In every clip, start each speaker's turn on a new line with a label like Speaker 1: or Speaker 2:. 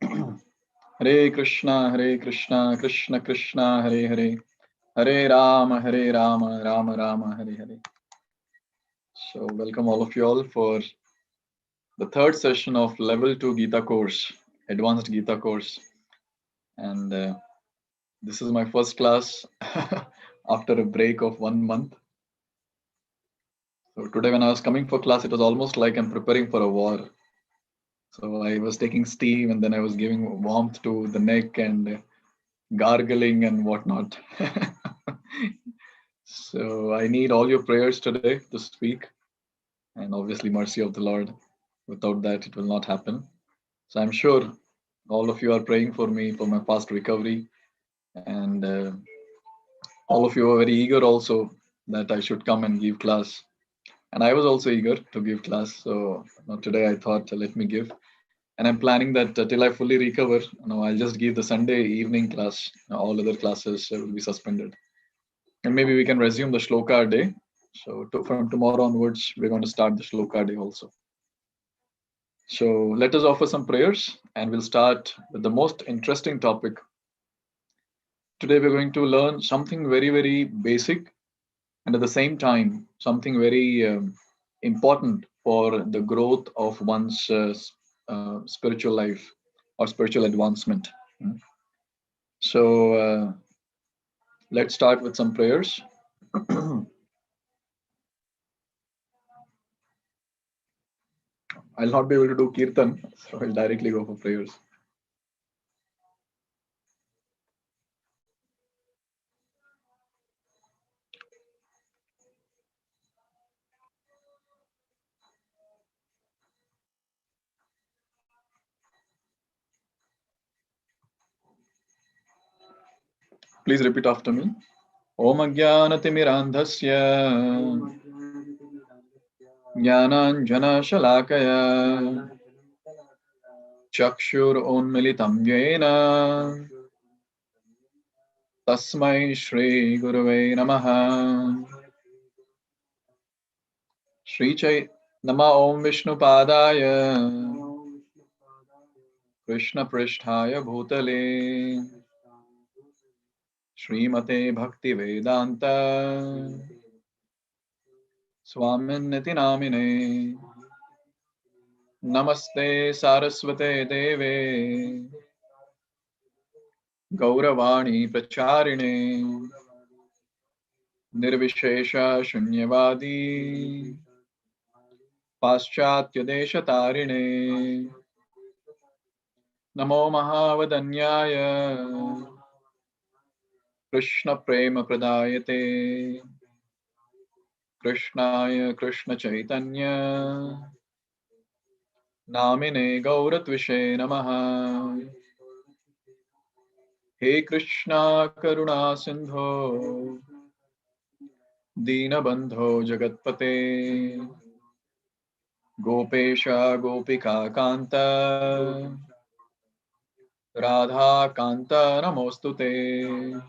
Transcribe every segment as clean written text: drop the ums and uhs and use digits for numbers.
Speaker 1: Hare Krishna, Krishna Krishna, Hare Hare, Hare Rama, Rama Rama, Hare Hare. So, welcome all of you all for the third session of Level 2 Gita course, Advanced Gita course. And this is my first class after a break of 1 month. So, today when I was coming for class, it was almost like I'm preparing for a war. So, I was taking steam and then I was giving warmth to the neck and gargling and whatnot. So I need all your prayers today to speak, and obviously mercy of the Lord. Without that, it will not happen. So I'm sure all of you are praying for me for my fast recovery, and all of you are very eager also that I should come and give class. And I was also eager to give class. So today I thought, let me give. And I'm planning that till I fully recover, I'll just give the Sunday evening class. All other classes will be suspended. And maybe we can resume the shloka day. So from tomorrow onwards, we're going to start the shloka day also. So let us offer some prayers and we'll start with the most interesting topic. Today we're going to learn something very, very basic and at the same time something very important for the growth of one's spiritual life or spiritual advancement. So let's start with some prayers. I'll not be able to do kirtan, so I'll directly go for prayers. Please repeat after me. Om Ajnanatimirandhasya Jnananjana Shalakaya Chakshur Unmilitam Yena Tasmai Shri Gurave Namaha Shri Chai Nama Om Vishnu Padaya Krishna Pristhaya Bhutale Srimate Bhakti Vedanta Swaminiti Namine Namaste Saraswate Deve Gauravani Pracharine Nirvishesha Shunyavadi Paschatya Deshatarine Namo Mahavadanyaya Krishna Prema Pradayate Krishnaya Krishna Chaitanya Namine Gauratvishe Namaha He Krishna Karuna Sindho Deenabandho Jagatpate Gopesha Gopika Kanta Radha Kanta Namostute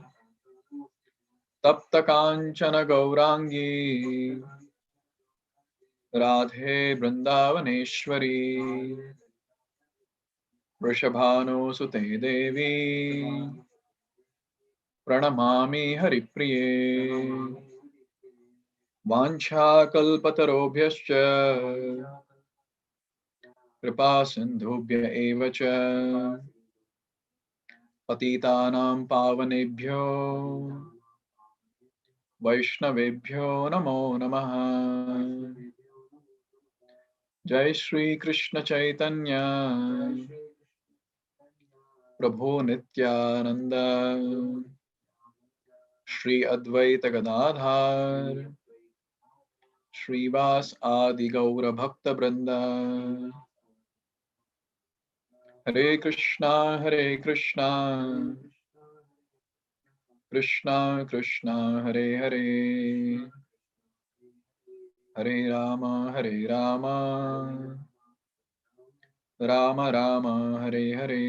Speaker 1: Tapta Kanchana Gaurangi Radhe Vrindavaneshwari Vrishabhanu Sute Devi Pranamami Haripriye Vancha Kalpatarobhyascha Kripa Sindhubhya Evacha Patitanam Pavanebhyo Vaishnavebhyo Namo Namaha Jai Shri Krishna Chaitanya Prabhu Nityananda Shri Advaita Gadadhar Shrivas Adi Gaura Bhakta Brinda Hare Krishna Krishna Krishna Hare Hare Hare Rama Rama Rama Hare Hare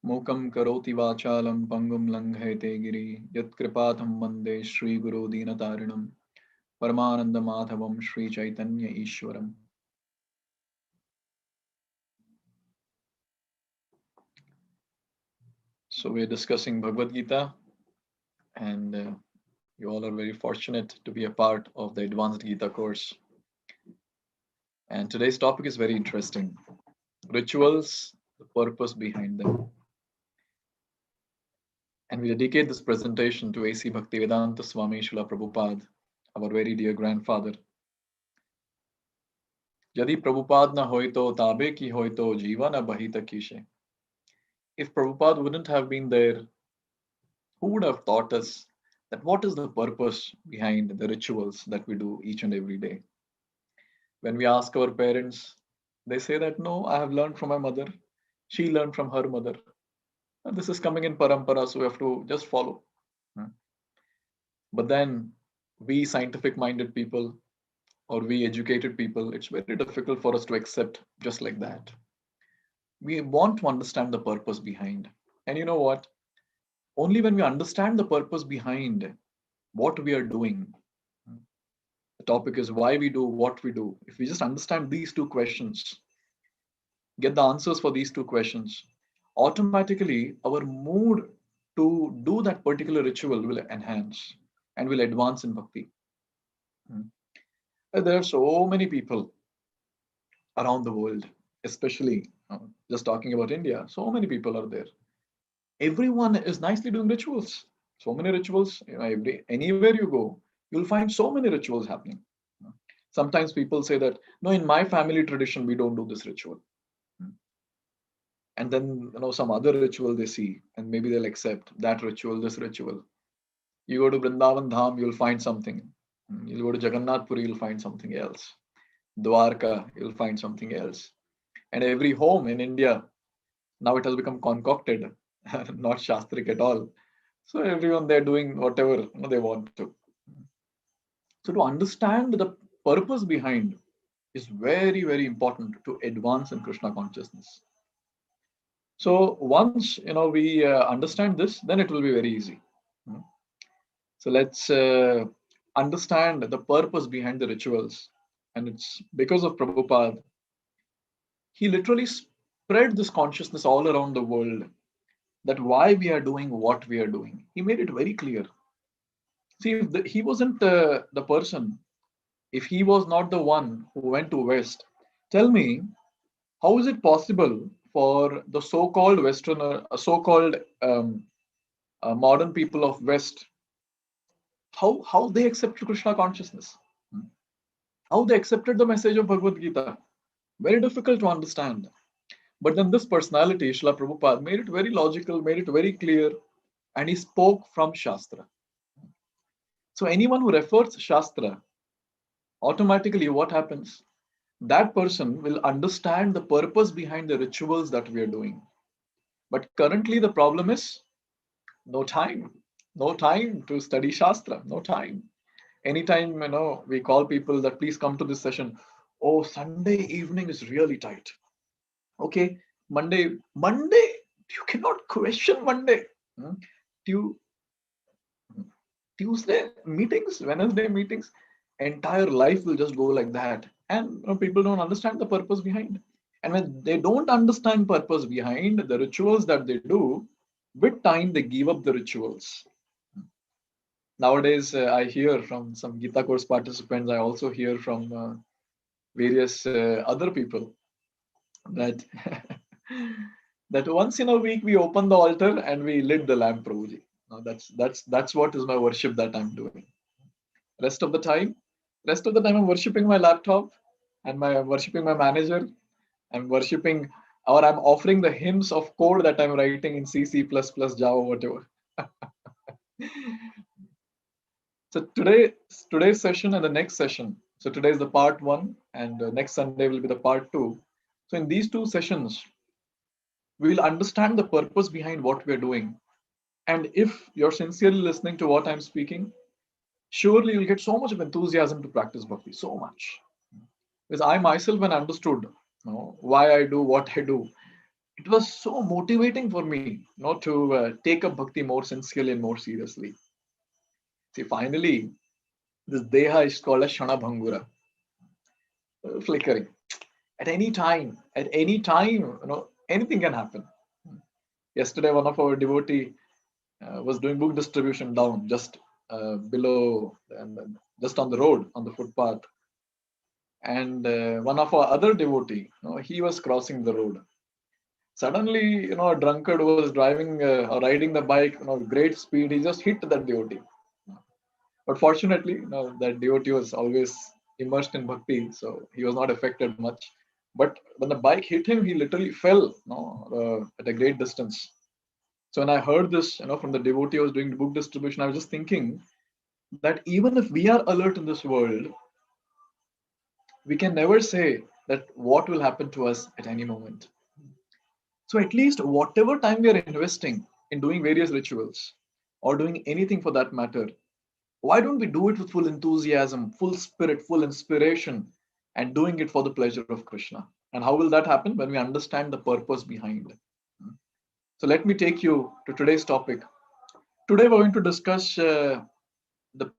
Speaker 1: Mukam karoti vachalam pangum langhayate giri yat kripatham vande Shri Guru Dinatarinam Paramananda Madhavam Shri Chaitanya Ishwaram. So we're discussing Bhagavad Gita, and you all are very fortunate to be a part of the Advanced Gita course. And today's topic is very interesting: rituals, the purpose behind them. And we dedicate this presentation to A.C. Bhaktivedanta Swami Srila Prabhupada, our very dear grandfather. Yadi Prabhupada na hoito tabe ki hoito jivana bahita kishe. If Prabhupada wouldn't have been there, who would have taught us that what is the purpose behind the rituals that we do each and every day? When we ask our parents, they say that no, I have learned from my mother, she learned from her mother. And this is coming in parampara, so we have to just follow. But then we scientific minded people or we educated people, it's very difficult for us to accept just like that. We want to understand the purpose behind. And you know what? Only when we understand the purpose behind what we are doing, the topic is why we do what we do. If we just understand these two questions, get the answers for these two questions, automatically our mood to do that particular ritual will enhance and will advance in bhakti. There are so many people around the world, especially just talking about India, so many people are there. Everyone is nicely doing rituals. So many rituals, anywhere you go, you'll find so many rituals happening. Sometimes people say that, no, in my family tradition, we don't do this ritual. And then, some other ritual they see, and maybe they'll accept that ritual, this ritual. You go to Vrindavan Dham, you'll find something. You'll go to Jagannath Puri, you'll find something else. Dwarka, you'll find something else. And every home in India, now it has become concocted, not Shastric at all. So everyone, they're doing whatever they want to. So to understand the purpose behind is very, very important to advance in Krishna consciousness. So once we understand this, then it will be very easy. So let's understand the purpose behind the rituals. And it's because of Prabhupada. He literally spread this consciousness all around the world that why we are doing what we are doing. He made it very clear. See, if he wasn't the person, if he was not the one who went to West, tell me, how is it possible for the so-called Westerner, so-called modern people of West, how they accepted Krishna consciousness? How they accepted the message of Bhagavad Gita? Very difficult to understand. But then this personality, Srila Prabhupada, made it very logical, made it very clear, and he spoke from Shastra. So anyone who refers Shastra, automatically what happens? That person will understand the purpose behind the rituals that we are doing. But currently the problem is no time to study Shastra, no time. Anytime, we call people that please come to this session. Oh, Sunday evening is really tight. Okay, Monday, you cannot question Monday. Tuesday meetings, Wednesday meetings, entire life will just go like that. And people don't understand the purpose behind. And when they don't understand purpose behind the rituals that they do, with time they give up the rituals. Nowadays, I hear from some Gita course participants, I also hear from various other people that that once in a week we open the altar and we lit the lamp, Prabhuji. Now that's what is my worship that I'm doing. Rest of the time I'm worshipping my laptop and I'm worshipping my manager. I'm worshipping, or I'm offering the hymns of code that I'm writing in C, C++, Java, whatever. So today's session and the next session. So today is the part 1 and next Sunday will be the part 2. So in these 2 sessions, we will understand the purpose behind what we're doing. And if you're sincerely listening to what I'm speaking, surely you'll get so much of enthusiasm to practice bhakti, so much. Because I myself, when I understood why I do what I do, it was so motivating for me to take up bhakti more sincerely and more seriously. See, finally, this deha is called a shana bhangura, flickering. At any time, anything can happen. Yesterday, one of our devotee was doing book distribution down just below and just on the road on the footpath. And one of our other devotee, he was crossing the road. Suddenly, a drunkard was driving or riding the bike, great speed. He just hit that devotee. But fortunately, that devotee was always immersed in bhakti, so he was not affected much. But when the bike hit him, he literally fell, at a great distance. So when I heard this, from the devotee who was doing the book distribution, I was just thinking that even if we are alert in this world, we can never say that what will happen to us at any moment. So at least whatever time we are investing in doing various rituals or doing anything for that matter, why don't we do it with full enthusiasm, full spirit, full inspiration, and doing it for the pleasure of Krishna? And how will that happen? When we understand the purpose behind. So let me take you to today's topic. Today we're going to discuss the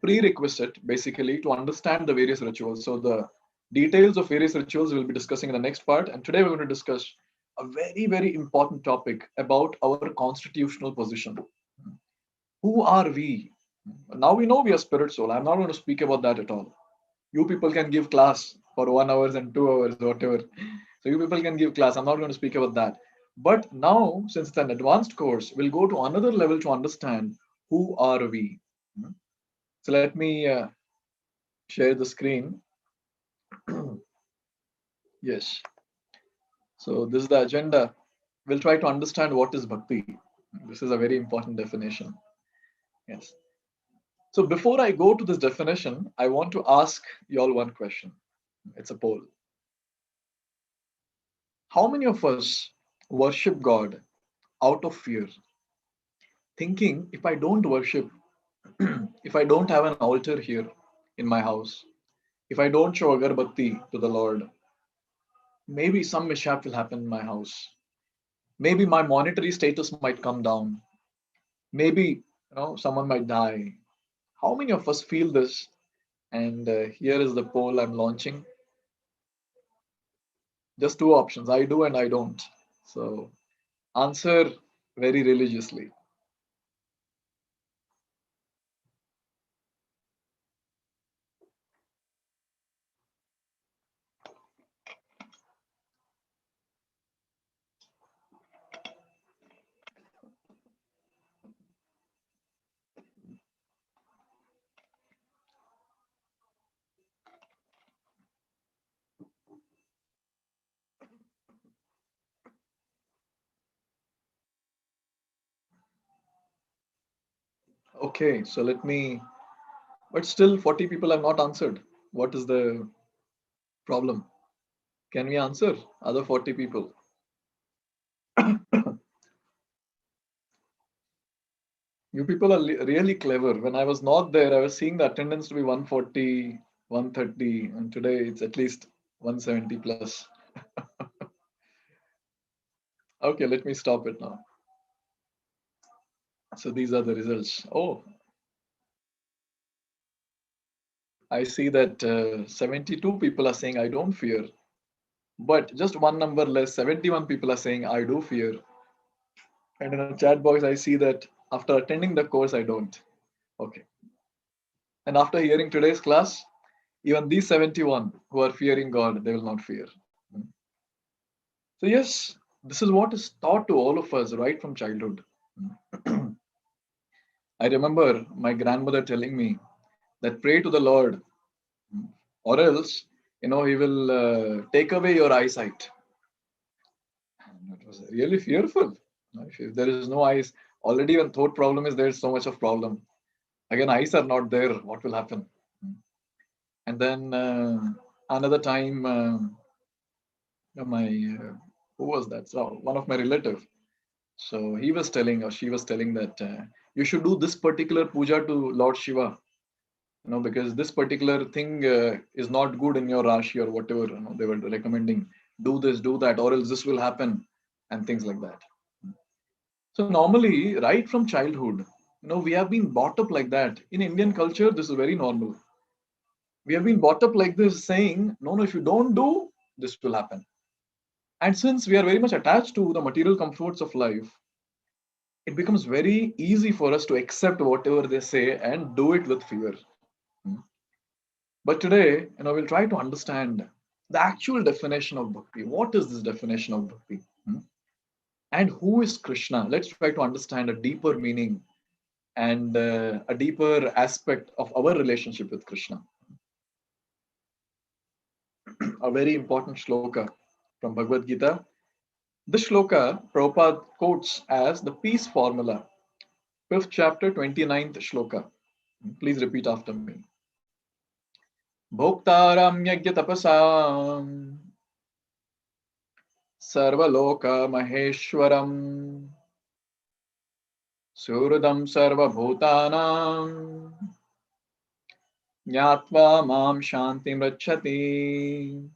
Speaker 1: prerequisite basically to understand the various rituals. So the details of various rituals we'll be discussing in the next part. And today we're going to discuss a very, very important topic about our constitutional position. Who are we? Now we know we are spirit soul. I'm not going to speak about that at all. You people can give class for 1 hour and 2 hours, whatever. So you people can give class. I'm not going to speak about that. But now, since it's an advanced course, we'll go to another level to understand who are we. So let me share the screen. Yes. So this is the agenda. We'll try to understand what is bhakti. This is a very important definition. Yes. So before I go to this definition, I want to ask you all one question. It's a poll. How many of us worship God out of fear, thinking if I don't worship, if I don't have an altar here in my house, if I don't show agarbatti to the Lord, maybe some mishap will happen in my house. Maybe my monetary status might come down. Maybe someone might die. How many of us feel this? And here is the poll I'm launching. Just two options: I do and I don't. So answer very religiously. Okay, so let me. But still, 40 people have not answered. What is the problem? Can we answer other 40 people? You people are really clever. When I was not there, I was seeing the attendance to be 140, 130, and today it's at least 170 plus. Okay, let me stop it now. So these are the results. Oh, I see that 72 people are saying I don't fear, but just one number less, 71 people are saying I do fear. And in the chat box, I see that after attending the course, I don't. Okay. And after hearing today's class, even these 71 who are fearing God, they will not fear. So, yes, this is what is taught to all of us right from childhood. I remember my grandmother telling me that pray to the Lord, or else, He will take away your eyesight. And it was really fearful. If there is no eyes, already when thought problem is there, so much of problem. Again, eyes are not there. What will happen? And then another time, my who was that? So one of my relative. So he was telling, or she was telling that you should do this particular puja to Lord Shiva, because this particular thing is not good in your Rashi or whatever. They were recommending do this, do that, or else this will happen, and things like that. So normally, right from childhood, we have been brought up like that. In Indian culture, this is very normal. We have been brought up like this, saying, no, if you don't do, this will happen. And since we are very much attached to the material comforts of life, it becomes very easy for us to accept whatever they say and do it with fear. Hmm. But today, we'll try to understand the actual definition of bhakti. What is this definition of bhakti? Hmm. And who is Krishna? Let's try to understand a deeper meaning and a deeper aspect of our relationship with Krishna. A very important shloka from Bhagavad Gita. This shloka Prabhupada quotes as the peace formula, 5th chapter, 29th shloka. Please repeat after me. Bhoktaram yajna tapasam sarvaloka maheshwaram suradam sarvabhutanam Nyatva mam shantim rachati.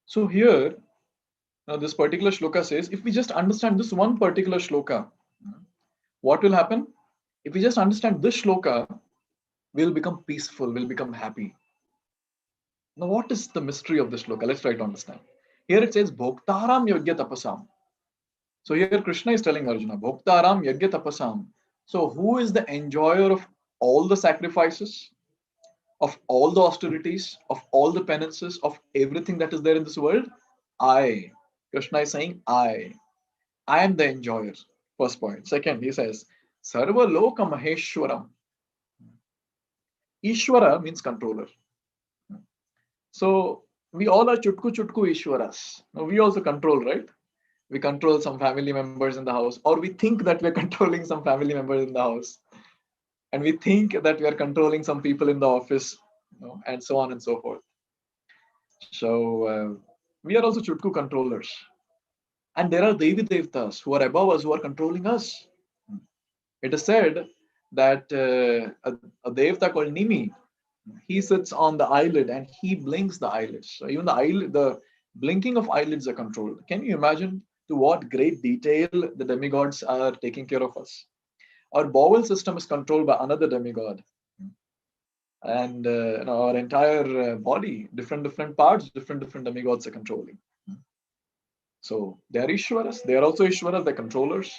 Speaker 1: So here, now this particular shloka says, if we just understand this one particular shloka, what will happen? If we just understand this shloka, we'll become peaceful, we'll become happy. Now, what is the mystery of this shloka? Let's try to understand. Here it says, Bhoktaram yajna tapasam. So here Krishna is telling Arjuna, Bhoktaram yajna tapasam. So who is the enjoyer of all the sacrifices, of all the austerities, of all the penances, of everything that is there in this world? I. Krishna is saying, I am the enjoyer. First point. Second, he says, Sarva Loka Maheshwaram. Ishwara means controller. So we all are chutku chutku Ishwaras. Now we also control, right? We control some family members in the house, or we think that we're controlling some family members in the house, and we think that we are controlling some people in the office, and so on and so forth. So we are also chutku controllers. And there are Devi Devtas who are above us, who are controlling us. It is said that a Devta called Nimi, he sits on the eyelid and he blinks the eyelids. So even the blinking of eyelids are controlled. Can you imagine to what great detail the demigods are taking care of us? Our bowel system is controlled by another demigod. And our entire body, different parts, different demigods are controlling. So they are Ishwaras, they are also Ishwaras, they're controllers.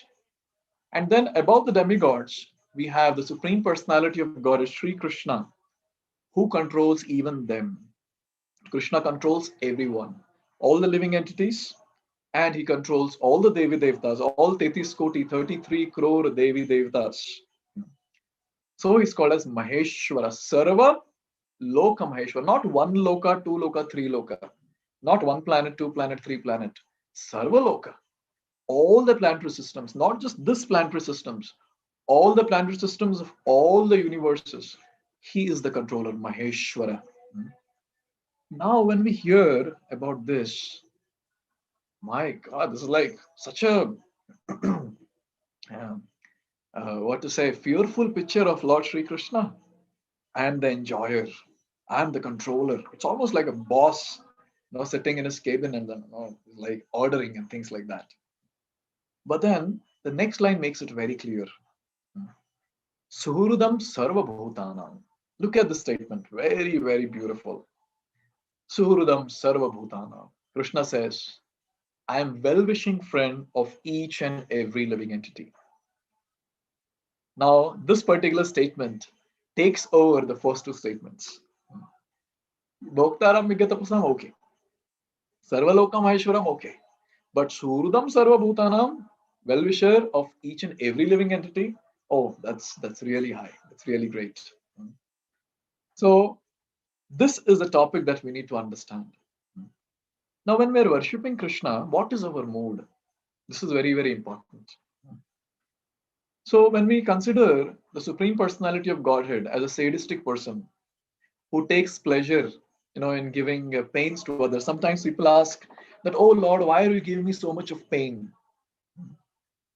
Speaker 1: And then above the demigods, we have the Supreme Personality of God, Sri Krishna, who controls even them. Krishna controls everyone, all the living entities, and he controls all the Devi Devtas, all 33 crore Devi Devtas. So he's called as Maheshwara, Sarva Loka Maheshwara, not one Loka, two Loka, three Loka, not one planet, two planet, three planet, Sarva Loka. All the planetary systems, not just this planetary systems, all the planetary systems of all the universes. He is the controller, Maheshwara. Now, when we hear about this, my God, this is like such a what to say, fearful picture of Lord Sri Krishna. I am the enjoyer. I am the controller. It's almost like a boss, sitting in his cabin and then like ordering and things like that. But then the next line makes it very clear. Suhrudam sarva bhutanam. Look at the statement. Very, very beautiful. Suhrudam sarva bhutanam. Krishna says, I am well-wishing friend of each and every living entity. Now, this particular statement takes over the first two statements. Bhoktaram Migatapasam, okay. Sarvalokam Maheshwaram, okay. But Surudam Sarva Bhutanam, well-wisher of each and every living entity, oh, that's really high. That's really great. So, this is a topic that we need to understand. Now, when we're worshipping Krishna, what is our mood? This is very, very important. So, when we consider the Supreme Personality of Godhead as a sadistic person who takes pleasure, in giving pains to others, sometimes people ask that, oh Lord, why are you giving me so much of pain?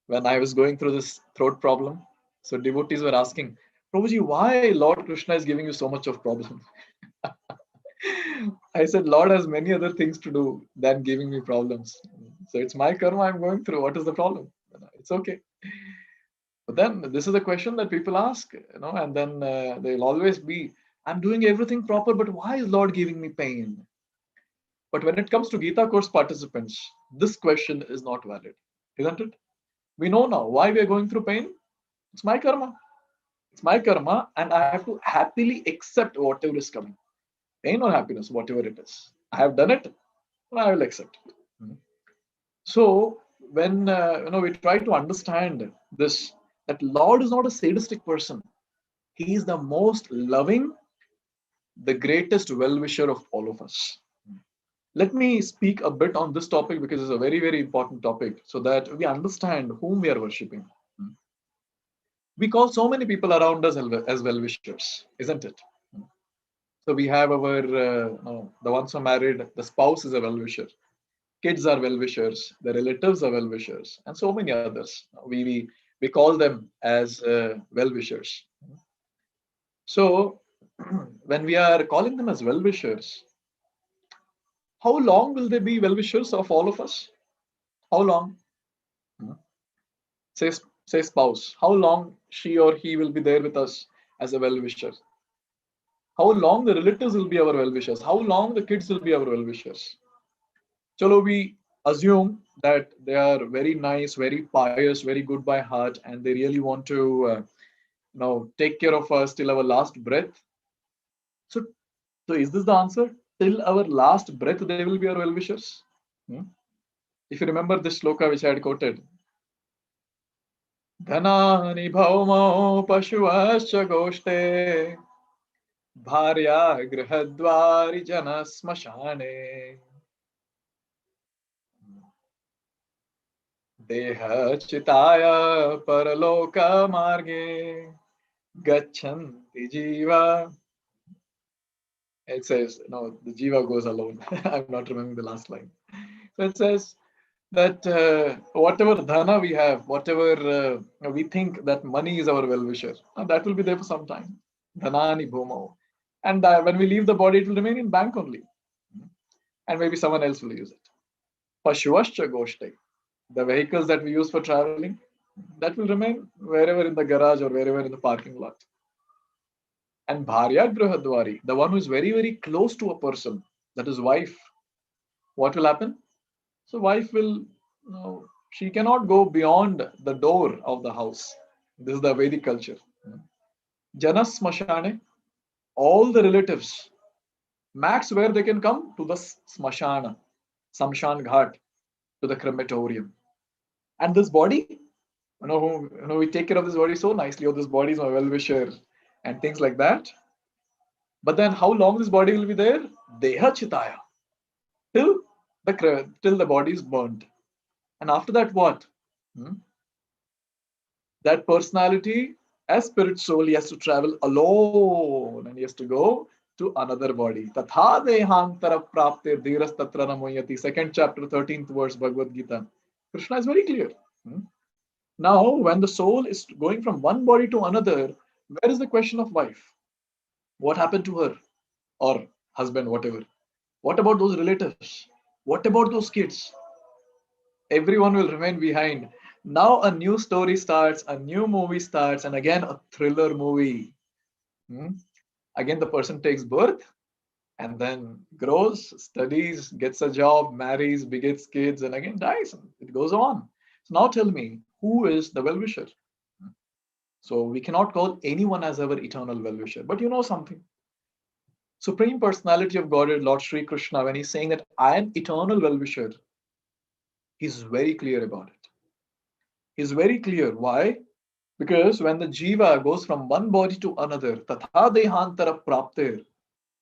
Speaker 1: When I was going through this throat problem, so devotees were asking, Prabhuji, why Lord Krishna is giving you so much of problem? I said, Lord has many other things to do than giving me problems. So it's my karma I'm going through. What is the problem? It's okay. But then this is a question that people ask, and then they'll always be, I'm doing everything proper, but why is Lord giving me pain? But when it comes to Gita course participants, this question is not valid, isn't it? We know now why we are going through pain. It's my karma. It's my karma, and I have to happily accept whatever is coming. Pain or happiness, whatever it is. I have done it, and I will accept it. Hmm. So when we try to understand this, that Lord is not a sadistic person. He is the most loving, the greatest well-wisher of all of us. Let me speak a bit on this topic because it's a very, very important topic so that we understand whom we are worshipping. We call so many people around us as well-wishers, isn't it? So we have our, the ones who are married, the spouse is a well-wisher, kids are well-wishers, the relatives are well-wishers, and so many others. We call them as well-wishers. So when we are calling them as well-wishers, how long will they be well-wishers of all of us? How long? Hmm. Say spouse. How long she or he will be there with us as a well-wisher? How long the relatives will be our well-wishers? How long the kids will be our well-wishers? Chalo, we assume that they are very nice, very pious, very good by heart, and they really want to take care of us till our last breath. So, so is this the answer? Till our last breath, they will be our well-wishers. Hmm? If you remember this shloka which I had quoted, धनानि भौमौ पशुवश्च गोष्ठे भार्या गृहद्वारि जनश्मशाने देहचिताय परलोकमार्गे गच्छन्ति जीवा. It says, no, the jiva goes alone. I'm not remembering the last line. So it says that whatever dhana we have, whatever we think that money is our well-wisher, that will be there for some time. Dhanani bhumau. And when we leave the body, it will remain in bank only. And maybe someone else will use it. Pashuvascha goshte. The vehicles that we use for traveling, that will remain wherever in the garage or wherever in the parking lot. And bharya grihadwari, the one who is very, very close to a person, that is wife, what will happen? So wife will, she cannot go beyond the door of the house. This is the Vedic culture. Janas smashane, all the relatives, max where they can come to the smashana, samshan ghat, to the crematorium. And this body, we take care of this body so nicely. Oh, this body is my well-wisher, and things like that. But then, how long this body will be there? Deha chitaya, till the body is burnt. And after that, what? Hmm? That personality, as spirit soul, he has to travel alone, and he has to go to another body. Tatha dehantara prapte dhiras tatra namoyati. Second chapter, 13th verse, Bhagavad Gita. Krishna is very clear. Hmm? Now, when the soul is going from one body to another, where is the question of wife? What happened to her? Or husband, whatever. What about those relatives? What about those kids? Everyone will remain behind. Now a new story starts, a new movie starts, and again a thriller movie. Hmm? Again, the person takes birth and then grows, studies, gets a job, marries, begets kids, and again dies. It goes on. So now tell me, who is the well-wisher? So we cannot call anyone as our eternal well-wisher. But you know something? Supreme Personality of Godhead, Lord Sri Krishna, when he's saying that I am eternal well-wisher, he's very clear about it. He's very clear. Why? Because when the jiva goes from one body to another, tatha dehantara praptir,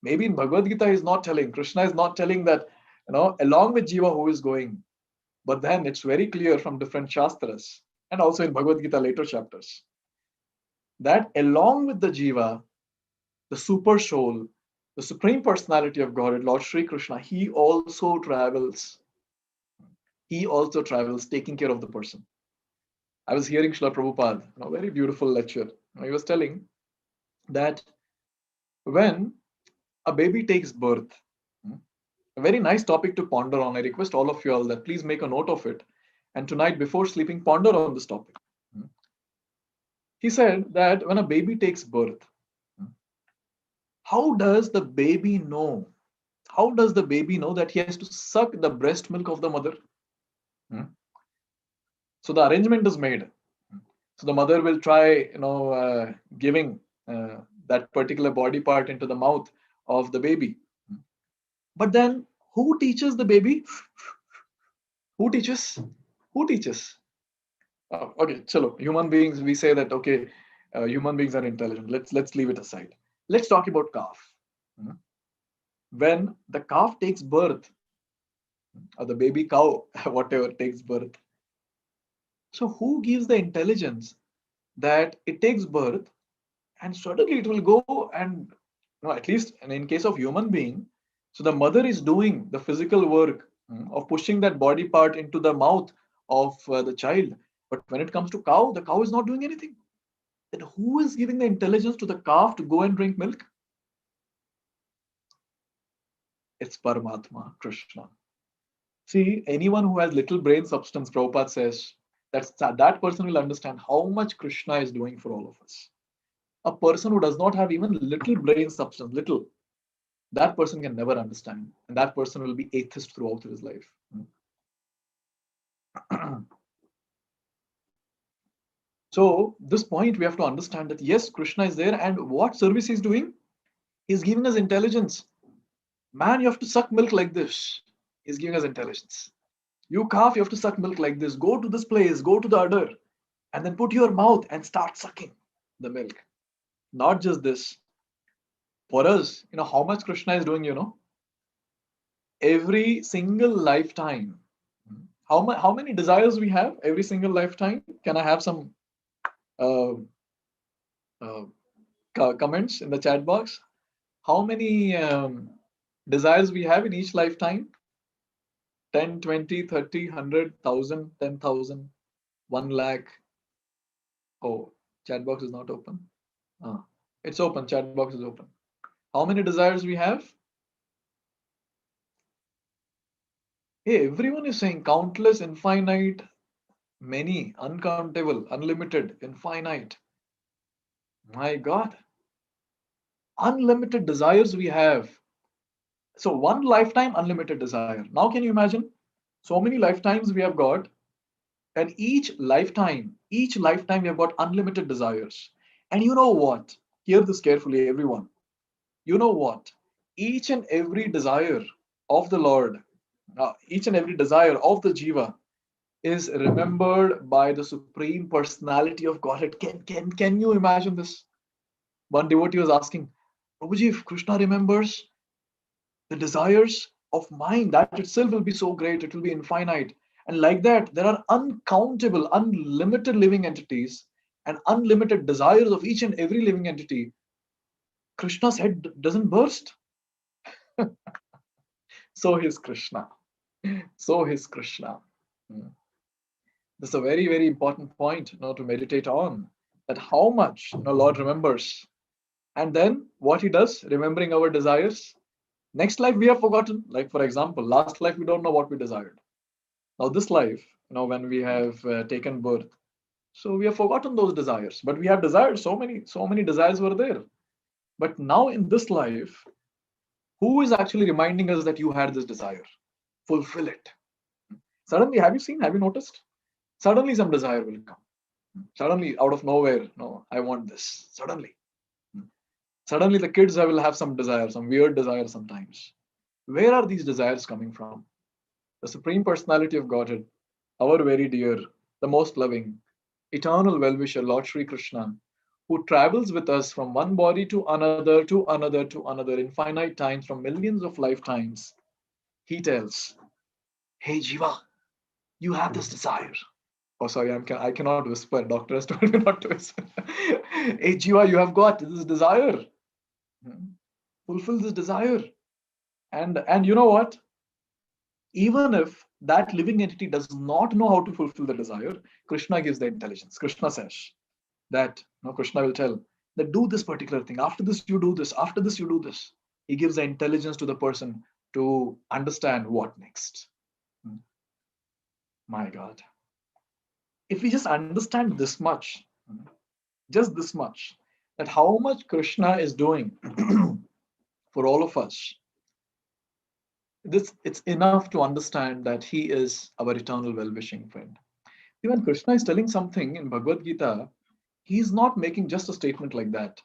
Speaker 1: maybe in Bhagavad Gita he's not telling, Krishna is not telling that, along with jiva who is going. But then it's very clear from different shastras and also in Bhagavad Gita later chapters that along with the jiva, the super soul, the supreme personality of Godhead, Lord Sri Krishna, he also travels. He also travels taking care of the person. I was hearing Srila Prabhupada, very beautiful lecture. He was telling that when a baby takes birth, a very nice topic to ponder on. I request all of you all that please make a note of it. And tonight, before sleeping, ponder on this topic. He said that when a baby takes birth, how does the baby know? How does the baby know that he has to suck the breast milk of the mother? So the arrangement is made. So the mother will try, giving that particular body part into the mouth of the baby. But then who teaches the baby? Who teaches? Who teaches? Okay, chalo. Human beings, we say that okay, human beings are intelligent. Let's leave it aside. Let's talk about calf. Hmm. When the calf takes birth, or the baby cow, whatever takes birth. So who gives the intelligence that it takes birth and suddenly it will go and no, at least in case of human being, so the mother is doing the physical work of pushing that body part into the mouth of the child. But when it comes to cow, the cow is not doing anything. Then who is giving the intelligence to the calf to go and drink milk? It's Paramatma, Krishna. See, anyone who has little brain substance, Prabhupada says, that person will understand how much Krishna is doing for all of us. A person who does not have even little brain substance, little, that person can never understand. And that person will be atheist throughout his life. So, this point we have to understand that yes, Krishna is there, and what service he's doing? He's giving us intelligence. Man, you have to suck milk like this. He's giving us intelligence. You calf, you have to suck milk like this. Go to this place, go to the udder, and then put your mouth and start sucking the milk. Not just this. For us, how much Krishna is doing, every single lifetime. How many desires we have every single lifetime? Can I have some uh, uh, comments in the chat box? How many desires we have in each lifetime? 10, 20, 30, 100, 1,000, 10,000, 1 lakh. Oh, chat box is not open. Ah, it's open. Chat box is open. How many desires we have? Hey, everyone is saying countless, infinite, many, uncountable, unlimited, infinite. My God, unlimited desires we have. So one lifetime, unlimited desire. Now, can you imagine? So many lifetimes we have got, and each lifetime we have got unlimited desires. And you know what? Hear this carefully, everyone. You know what? Each and every desire of the Lord, each and every desire of the Jiva is remembered by the Supreme Personality of Godhead. Can you imagine this? One devotee was asking, Prabhuji, if Krishna remembers the desires of mine, that itself will be so great, it will be infinite. And like that, there are uncountable, unlimited living entities and unlimited desires of each and every living entity. Krishna's head doesn't burst. So is Krishna. So is Krishna. Hmm. This is a very, very important point to meditate on. That how much Lord remembers. And then what he does, remembering our desires. Next life we have forgotten. Like for example, last life we don't know what we desired. Now this life, when we have taken birth, so we have forgotten those desires. But we have desired so many desires were there. But now in this life, who is actually reminding us that you had this desire? Fulfill it. Suddenly, have you noticed? Suddenly some desire will come. Suddenly, out of nowhere, no, I want this. Suddenly the kids will have some desire, some weird desire sometimes. Where are these desires coming from? The Supreme Personality of Godhead, our very dear, the most loving, eternal well-wisher, Lord Sri Krishna, who travels with us from one body to another, to another, to another, infinite times, from millions of lifetimes. He tells, hey Jiva, you have this desire. Oh, sorry, I cannot whisper. Doctor has told me not to whisper. Hey Jiva, you have got this desire. Fulfill this desire. And you know what? Even if that living entity does not know how to fulfill the desire, Krishna gives the intelligence. Krishna says that, Krishna will tell that do this particular thing. After this, you do this. After this, you do this. He gives the intelligence to the person to understand what next. My God. If we just understand this much, just this much, that how much Krishna is doing for all of us, it's enough to understand that he is our eternal well-wishing friend. Even Krishna is telling something in Bhagavad Gita, he's not making just a statement like that.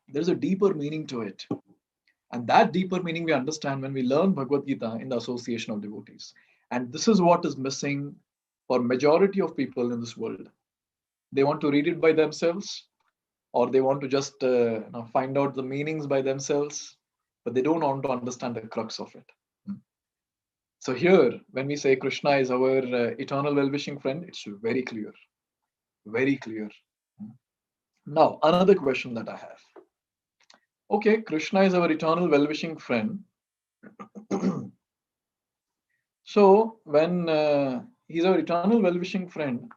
Speaker 1: There's a deeper meaning to it. And that deeper meaning we understand when we learn Bhagavad Gita in the association of devotees. And this is what is missing for majority of people in this world. They want to read it by themselves, or they want to just find out the meanings by themselves, but they don't want to understand the crux of it. So here, when we say Krishna is our eternal well-wishing friend, it's very clear, very clear. Now, another question that I have. Okay, Krishna is our eternal well-wishing friend. So when he's our eternal well-wishing friend,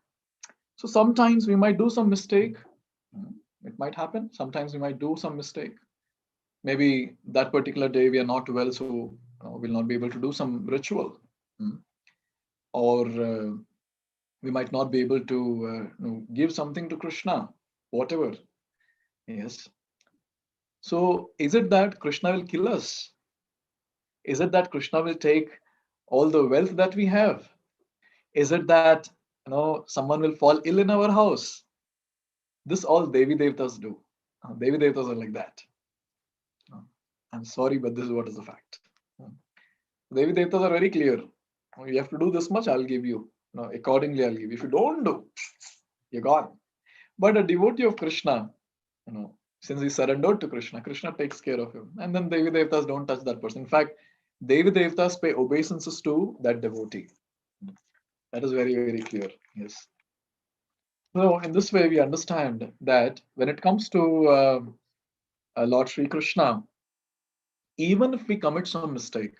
Speaker 1: so sometimes we might do some mistake. It might happen. Sometimes we might do some mistake. Maybe that particular day we are not well, so we'll not be able to do some ritual. Or we might not be able to give something to Krishna, whatever. Yes. So is it that Krishna will kill us? Is it that Krishna will take all the wealth that we have? Is it that someone will fall ill in our house? This all Devi Devtas do. Devi Devtas are like that. I'm sorry, but this is what is the fact. Devi Devtas are very clear. You have to do this much, I'll give you. Accordingly, I'll give you. If you don't do, you're gone. But a devotee of Krishna, since he surrendered to Krishna, Krishna takes care of him. And then Devi Devtas don't touch that person. In fact, Devi Devtas pay obeisances to that devotee. That is very, very clear. Yes. So in this way, we understand that when it comes to Lord Sri Krishna, even if we commit some mistake,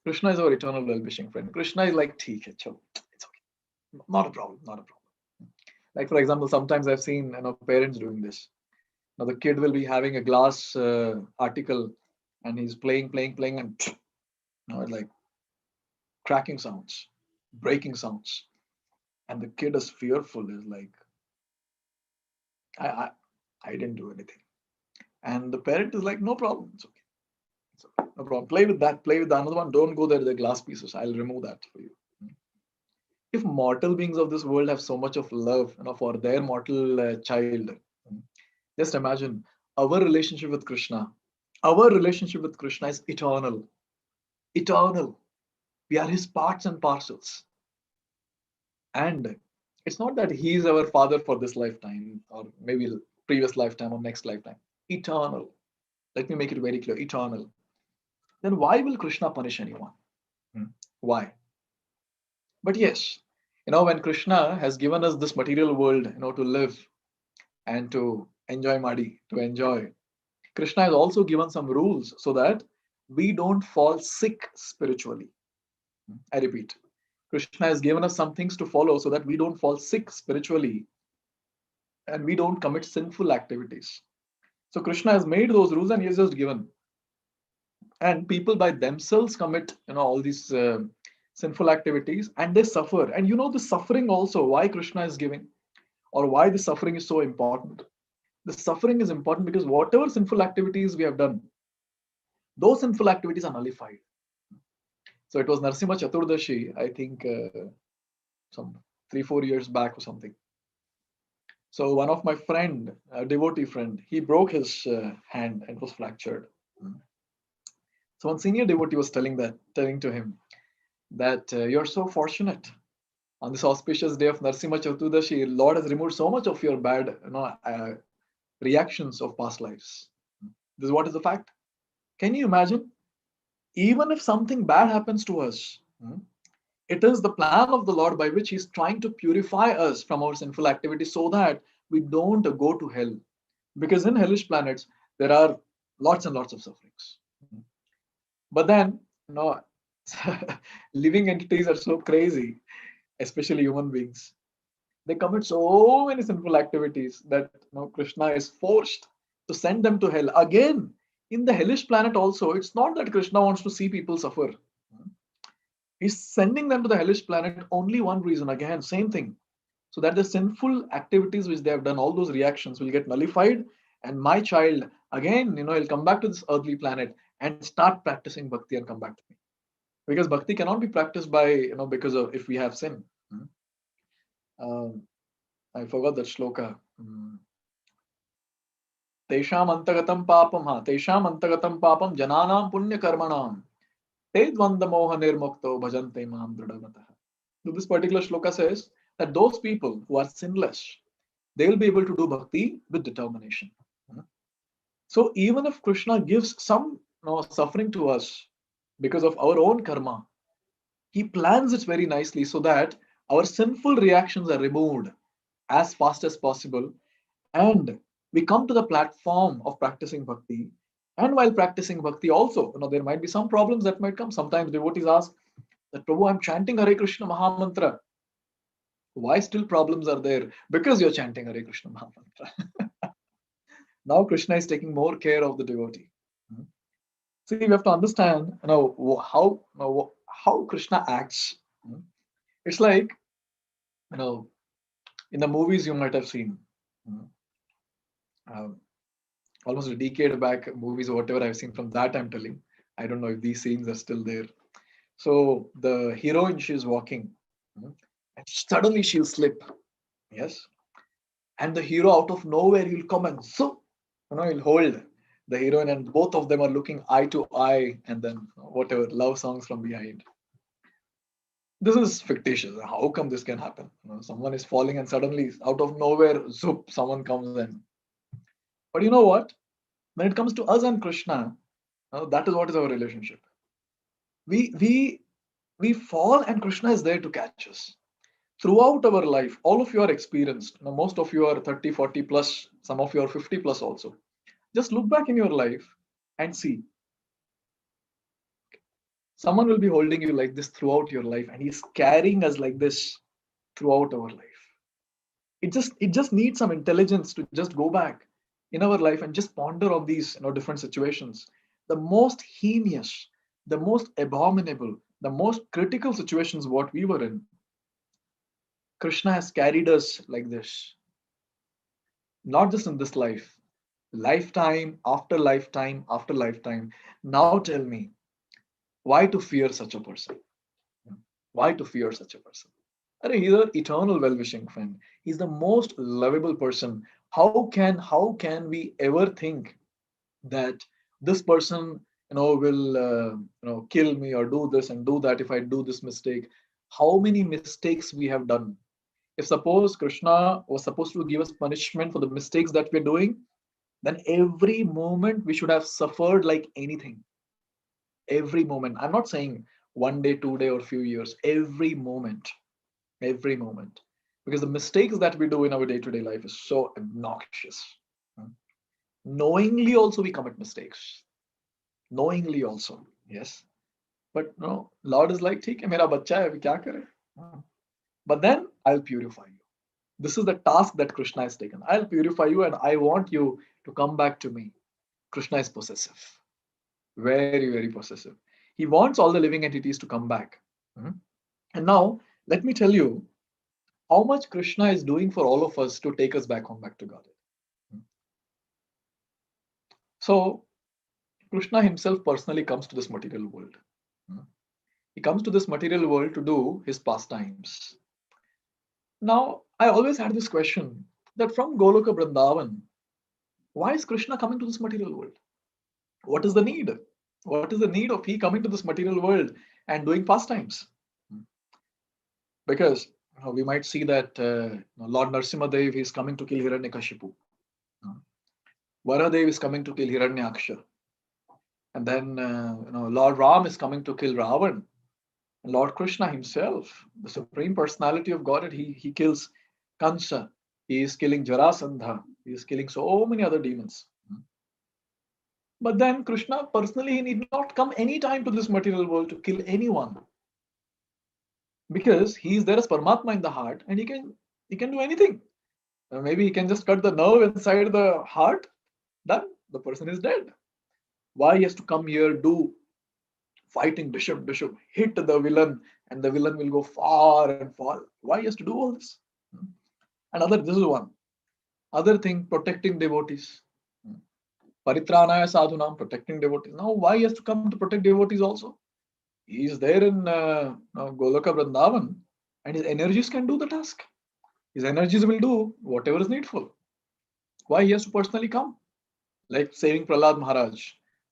Speaker 1: Krishna is our eternal well-wishing friend. Krishna is like, it's okay. Not a problem, not a problem. Like, for example, sometimes I've seen parents doing this. Now the kid will be having a glass article and he's playing, and like cracking sounds, breaking sounds. And the kid is fearful, is like, I didn't do anything. And the parent is like, no problem, it's okay. It's okay. No problem. Play with that, play with the another one. Don't go there, the glass pieces. I'll remove that for you. If mortal beings of this world have so much of love for their mortal child, just imagine our relationship with Krishna. Our relationship with Krishna is eternal. Eternal. We are his parts and parcels. And it's not that he is our father for this lifetime or maybe previous lifetime or next lifetime. Eternal. Let me make it very clear. Eternal. Then why will Krishna punish anyone? Why? But yes, when Krishna has given us this material world, to live and to enjoy Madi, to enjoy, Krishna has also given some rules so that we don't fall sick spiritually. I repeat, Krishna has given us some things to follow so that we don't fall sick spiritually and we don't commit sinful activities. So Krishna has made those rules and he has just given. And people by themselves commit, all these sinful activities and they suffer. And the suffering also, why Krishna is giving or why the suffering is so important. The suffering is important because whatever sinful activities we have done, those sinful activities are nullified. So it was Narasimha Chaturdashi, I think some 3-4 years back or something. So one of my friend, a devotee friend, he broke his hand and it was fractured. So one senior devotee was telling to him that you're so fortunate. On this auspicious day of Narasimha Chaturdashi, Lord has removed so much of your bad reactions of past lives. This is what is the fact. Can you imagine? Even if something bad happens to us, it is the plan of the Lord by which he's trying to purify us from our sinful activities so that we don't go to hell. Because in hellish planets, there are lots and lots of sufferings. But then, living entities are so crazy, especially human beings. They commit so many sinful activities that Krishna is forced to send them to hell. Again, in the hellish planet also, it's not that Krishna wants to see people suffer. He's sending them to the hellish planet only one reason, again, same thing. So that the sinful activities which they have done, all those reactions will get nullified. And my child, again, he'll come back to this earthly planet and start practicing bhakti and come back to me. Because bhakti cannot be practiced by, because of if we have sin. I forgot that shloka. Tesham antagatam papam ha. Tesham antagatam papam jananam punya karmanam. Te dvanda moha nirmukto bhajante mam dridavataha. So this particular shloka says that those people who are sinless, they will be able to do bhakti with determination. So even if Krishna gives some suffering to us because of our own karma, he plans it very nicely so that our sinful reactions are removed as fast as possible, and we come to the platform of practicing bhakti. And while practicing bhakti also, there might be some problems that might come. Sometimes devotees ask that, Prabhu, I'm chanting Hare Krishna Mahamantra. Why still problems are there? Because you're chanting Hare Krishna Mahamantra. Now Krishna is taking more care of the devotee. See, we have to understand, how Krishna acts. It's like, in the movies you might have seen, um, almost a decade back, movies or whatever I've seen from that, I'm telling. I don't know if these scenes are still there. So the heroine, she's walking, and suddenly she'll slip. Yes. And the hero out of nowhere, he'll come and so, he'll hold the heroine, and both of them are looking eye to eye, and then whatever love songs from behind. This is fictitious. How come this can happen? Someone is falling and suddenly out of nowhere, zoop, someone comes in. But you know what? When it comes to us and Krishna, that is what is our relationship. We fall and Krishna is there to catch us. Throughout our life, all of you are experienced. Most of you are 30, 40 plus, some of you are 50 plus also. Just look back in your life and see. Someone will be holding you like this throughout your life, and he's carrying us like this throughout our life. It just needs some intelligence to just go back in our life and just ponder on these different situations. The most heinous, the most abominable, the most critical situations what we were in, Krishna has carried us like this. Not just in this life, lifetime after lifetime after lifetime. Now tell me, why to fear such a person? Why to fear such a person? He's an eternal well-wishing friend. He's the most lovable person. How can we ever think that this person will kill me or do this and do that if I do this mistake? How many mistakes we have done? If suppose Krishna was supposed to give us punishment for the mistakes that we're doing, then every moment we should have suffered like anything. Every moment. I'm not saying 1 day, 2 day, or few years. Every moment. Every moment. Because the mistakes that we do in our day-to-day life is so obnoxious. Knowingly also we commit mistakes. Knowingly also. Yes. But no, Lord is like, ठीक है मेरा बच्चा है, अभी क्या करे? But then I'll purify you. This is the task that Krishna has taken. I'll purify you and I want you to come back to me. Krishna is possessive. Very, very possessive. He wants all the living entities to come back. And now, let me tell you how much Krishna is doing for all of us to take us back home, back to God. So, Krishna himself personally comes to this material world. He comes to this material world to do his pastimes. Now, I always had this question that from Goloka Vrindavan, why is Krishna coming to this material world? What is the need? What is the need of he coming to this material world and doing pastimes? Because we might see that Lord Narsimhadev is coming to kill Hiranyakashipu. Varadev is coming to kill Hiranyaksha. And then Lord Ram is coming to kill Ravan. And Lord Krishna himself, the Supreme Personality of Godhead, he kills Kansa. He is killing Jarasandha. He is killing so many other demons. But then Krishna personally, he need not come any time to this material world to kill anyone. Because he is there as Paramatma in the heart, and he can do anything. Maybe he can just cut the nerve inside the heart. Done. The person is dead. Why he has to come here, do fighting bishop, hit the villain, and the villain will go far and far. Why he has to do all this? This is one. Other thing, protecting devotees. Paritranaya sadhunam, protecting devotees. Now, why he has to come to protect devotees also? He is there in Goloka Vrindavan, and his energies can do the task. His energies will do whatever is needful. Why he has to personally come? Like saving Prahlad Maharaj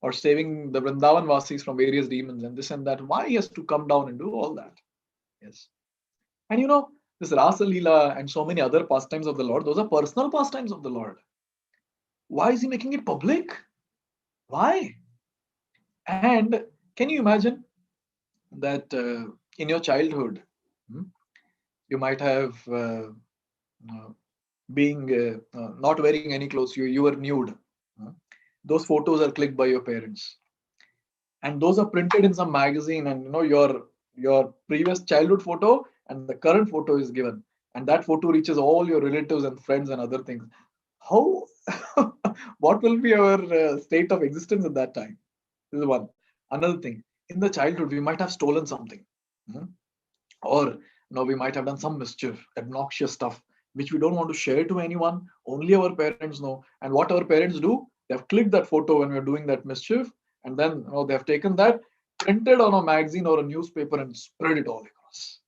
Speaker 1: or saving the Vrindavan Vasis from various demons and this and that. Why he has to come down and do all that? Yes. And this Rasa Leela and so many other pastimes of the Lord, those are personal pastimes of the Lord. Why is he making it public? Why? And can you imagine that in your childhood, hmm, you might have uh, being not wearing any clothes, you were nude. hmm. Those photos are clicked by your parents, and those are printed in some magazine, and your previous childhood photo and the current photo is given, and that photo reaches all your relatives and friends and other things. How what will be our state of existence at that time? This is one. Another thing, in the childhood we might have stolen something. hmm, or we might have done some mischief, obnoxious stuff which we don't want to share to anyone. Only our parents know. And what our parents do, they have clicked that photo when we're doing that mischief, and then they have taken that, printed on a magazine or a newspaper, and spread it all across.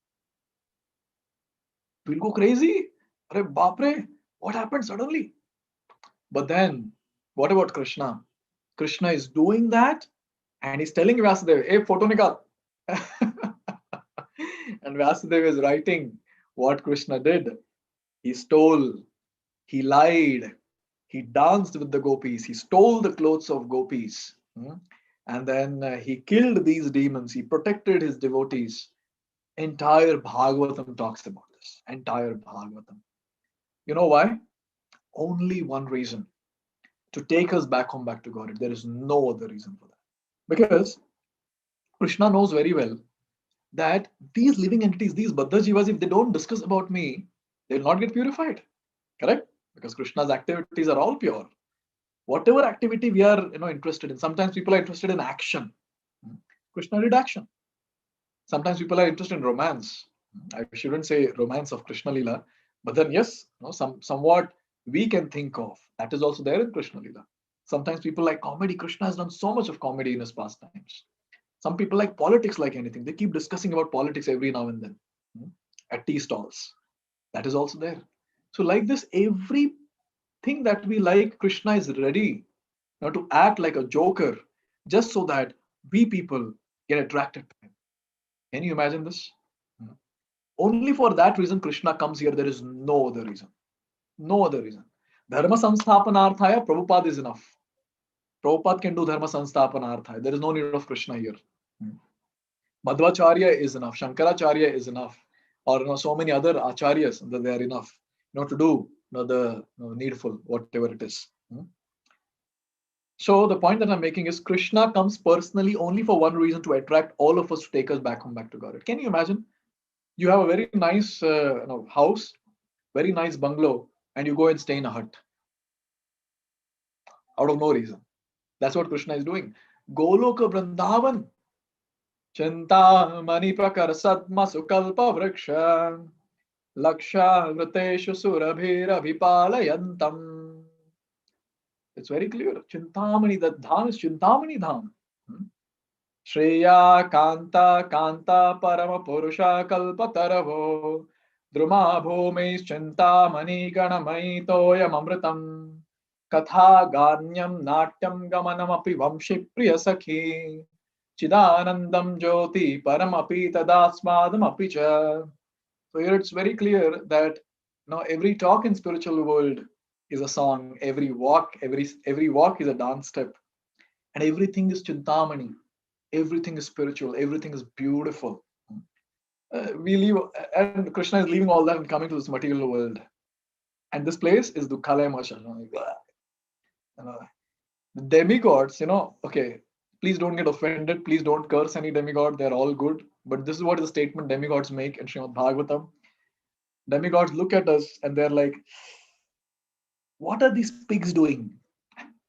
Speaker 1: We'll go crazy. Are bapre, what happened suddenly? But then what about Krishna? Krishna is doing that, and he's telling Vyasadeva, hey, photo nikal. And Vyasadeva is writing what Krishna did. He stole, he lied, he danced with the gopis, he stole the clothes of gopis. And then he killed these demons, he protected his devotees. Entire Bhagavatam talks about this. Entire Bhagavatam. You know why? Only one reason: to take us back home, back to God. There is no other reason for that. Because Krishna knows very well that these living entities, these Baddha Jivas, if they don't discuss about me, they will not get purified. Correct? Because Krishna's activities are all pure. Whatever activity we are interested in. Sometimes people are interested in action. Krishna did action. Sometimes people are interested in romance. I shouldn't say romance of Krishna Lila, but then yes, somewhat we can think of that is also there in Krishna Lila. Sometimes people like comedy. Krishna has done so much of comedy in his pastimes. Some people like politics like anything. They keep discussing about politics every now and then at tea stalls. That is also there. So like this, everything that we like, Krishna is ready to act like a joker just so that we people get attracted to him. Can you imagine this? Only for that reason Krishna comes here. There is no other reason. No other reason. Dharma Sansthapanarthaya, Prabhupada is enough. Prabhupada can do Dharma Sansthapanarthaya. There is no need of Krishna here. Madhvacharya is enough. Shankaracharya is enough. Or so many other acharyas that they are enough to do the needful, whatever it is. So the point that I'm making is Krishna comes personally only for one reason: to attract all of us, to take us back home, back to God. Can you imagine? You have a very nice house, very nice bungalow, and you go and stay in a hut out of no reason. That's what Krishna is doing. Goloka Vrindavan, Chinta Mani Prakar Sadma Sukalpa Vriksha, Laksha Vriteshu Surabhira Vipalayantam. It's very clear. Chintamani, that dham is Chintamani dham. Shreya Kanta Kanta Parama Purusha Kalpataravo Druma Bhumis Chintamani Ganamai Toyam Amritam Katha Ganyam Natyam Gamanamapi Vamshi Priya Sakhi Chidanandam Jyoti Paramapi Tadasmadam Apicha. So here it's very clear that every talk in spiritual world is a song, every walk is a dance step, and everything is Chintamani, everything is spiritual, everything is beautiful. We leave, and Krishna is leaving all that and coming to this material world. And this place is Dukhalaya Masha. The demigods, okay, please don't get offended, please don't curse any demigod, they're all good. But this is what the statement demigods make in Srimad Bhagavatam. Demigods look at us and they're like, what are these pigs doing?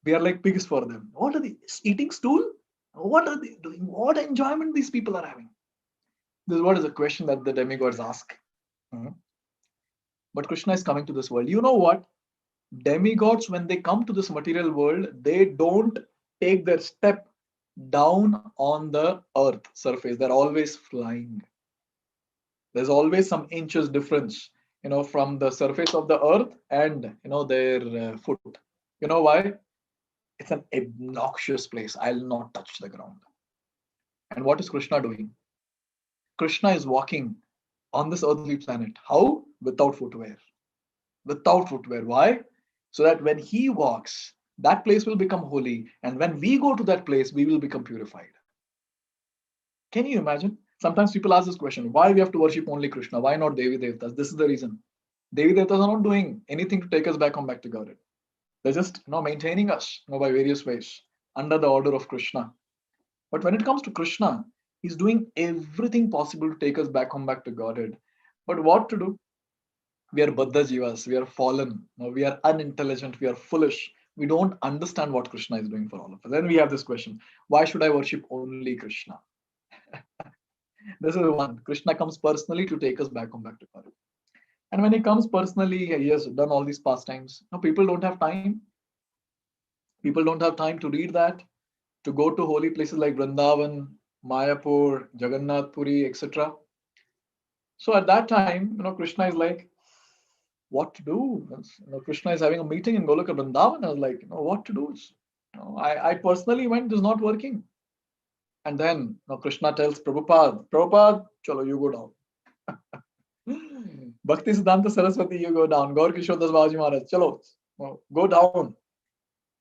Speaker 1: We are like pigs for them. What are they eating stool? What are they doing? What enjoyment these people are having? This is what is a question that the demigods ask. But Krishna is coming to this world. You know what? Demigods, when they come to this material world, they don't take their step down on the earth surface. They're always flying. There's always some inches difference, from the surface of the earth and their foot. You know why? It's an obnoxious place. I'll not touch the ground. And what is Krishna doing? Krishna is walking on this earthly planet. How? Without footwear. Without footwear. Why? So that when he walks, that place will become holy. And when we go to that place, we will become purified. Can you imagine? Sometimes people ask this question, why we have to worship only Krishna? Why not Devi Devtas? This is the reason. Devi Devtas are not doing anything to take us back to Godhead. They're just maintaining us by various ways under the order of Krishna. But when it comes to Krishna, he's doing everything possible to take us back to Godhead. But what to do? We are Baddha Jivas, we are fallen, we are unintelligent, we are foolish. We don't understand what Krishna is doing for all of us. Then we have this question, why should I worship only Krishna? This is one. Krishna comes personally to take us back to Godhead. And when he comes personally, he has done all these pastimes. Now, people don't have time. People don't have time to read that, to go to holy places like Vrindavan, Mayapur, Jagannath Puri, etc. So at that time, Krishna is like, what to do? Krishna is having a meeting in Goloka Vrindavan. I was like, what to do? I personally went, this is not working. And then Krishna tells Prabhupada, chalo, you go down. Bhakti Siddhanta Saraswati, you go down. Gaur Kishore Das Babaji Maharaj, chalo, go down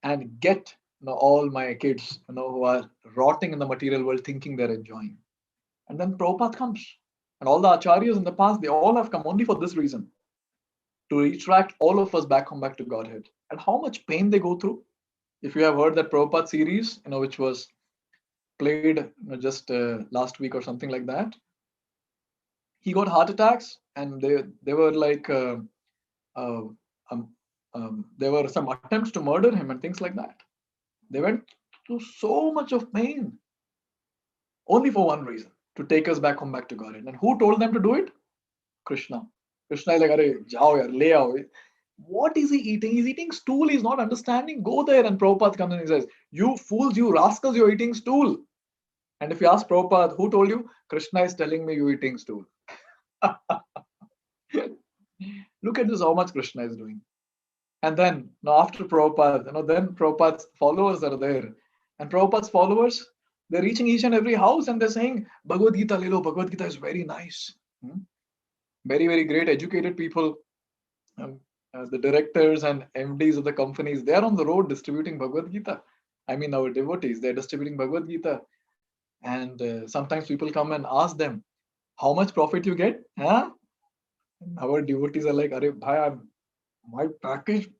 Speaker 1: and get all my kids who are rotting in the material world thinking they're enjoying. And then Prabhupada comes. And all the acharyas in the past, they all have come only for this reason, to attract all of us back to Godhead. And how much pain they go through. If you have heard that Prabhupada series, which was played just last week or something like that, he got heart attacks, and they were like there were some attempts to murder him and things like that. They went through so much of pain, only for one reason, to take us back to Godhead. And who told them to do it? Krishna. Krishna is like, "Arey, jao yaar, le aao." What is he eating? He's eating stool. He's not understanding. Go there. And Prabhupada comes and he says, "You fools, you rascals, you're eating stool." And if you ask Prabhupada, who told you? Krishna is telling me you're eating stool. Look at this, how much Krishna is doing. And then, after Prabhupada, then Prabhupada's followers are there. And Prabhupada's followers, they're reaching each and every house and they're saying, Bhagavad Gita, Lilo, Bhagavad Gita is very nice. Very, very great, educated people. The directors and MDs of the companies, they're on the road distributing Bhagavad Gita. I mean, our devotees, they're distributing Bhagavad Gita. And sometimes people come and ask them, how much profit you get? Huh? And our devotees are like, Arey, bhai, my package,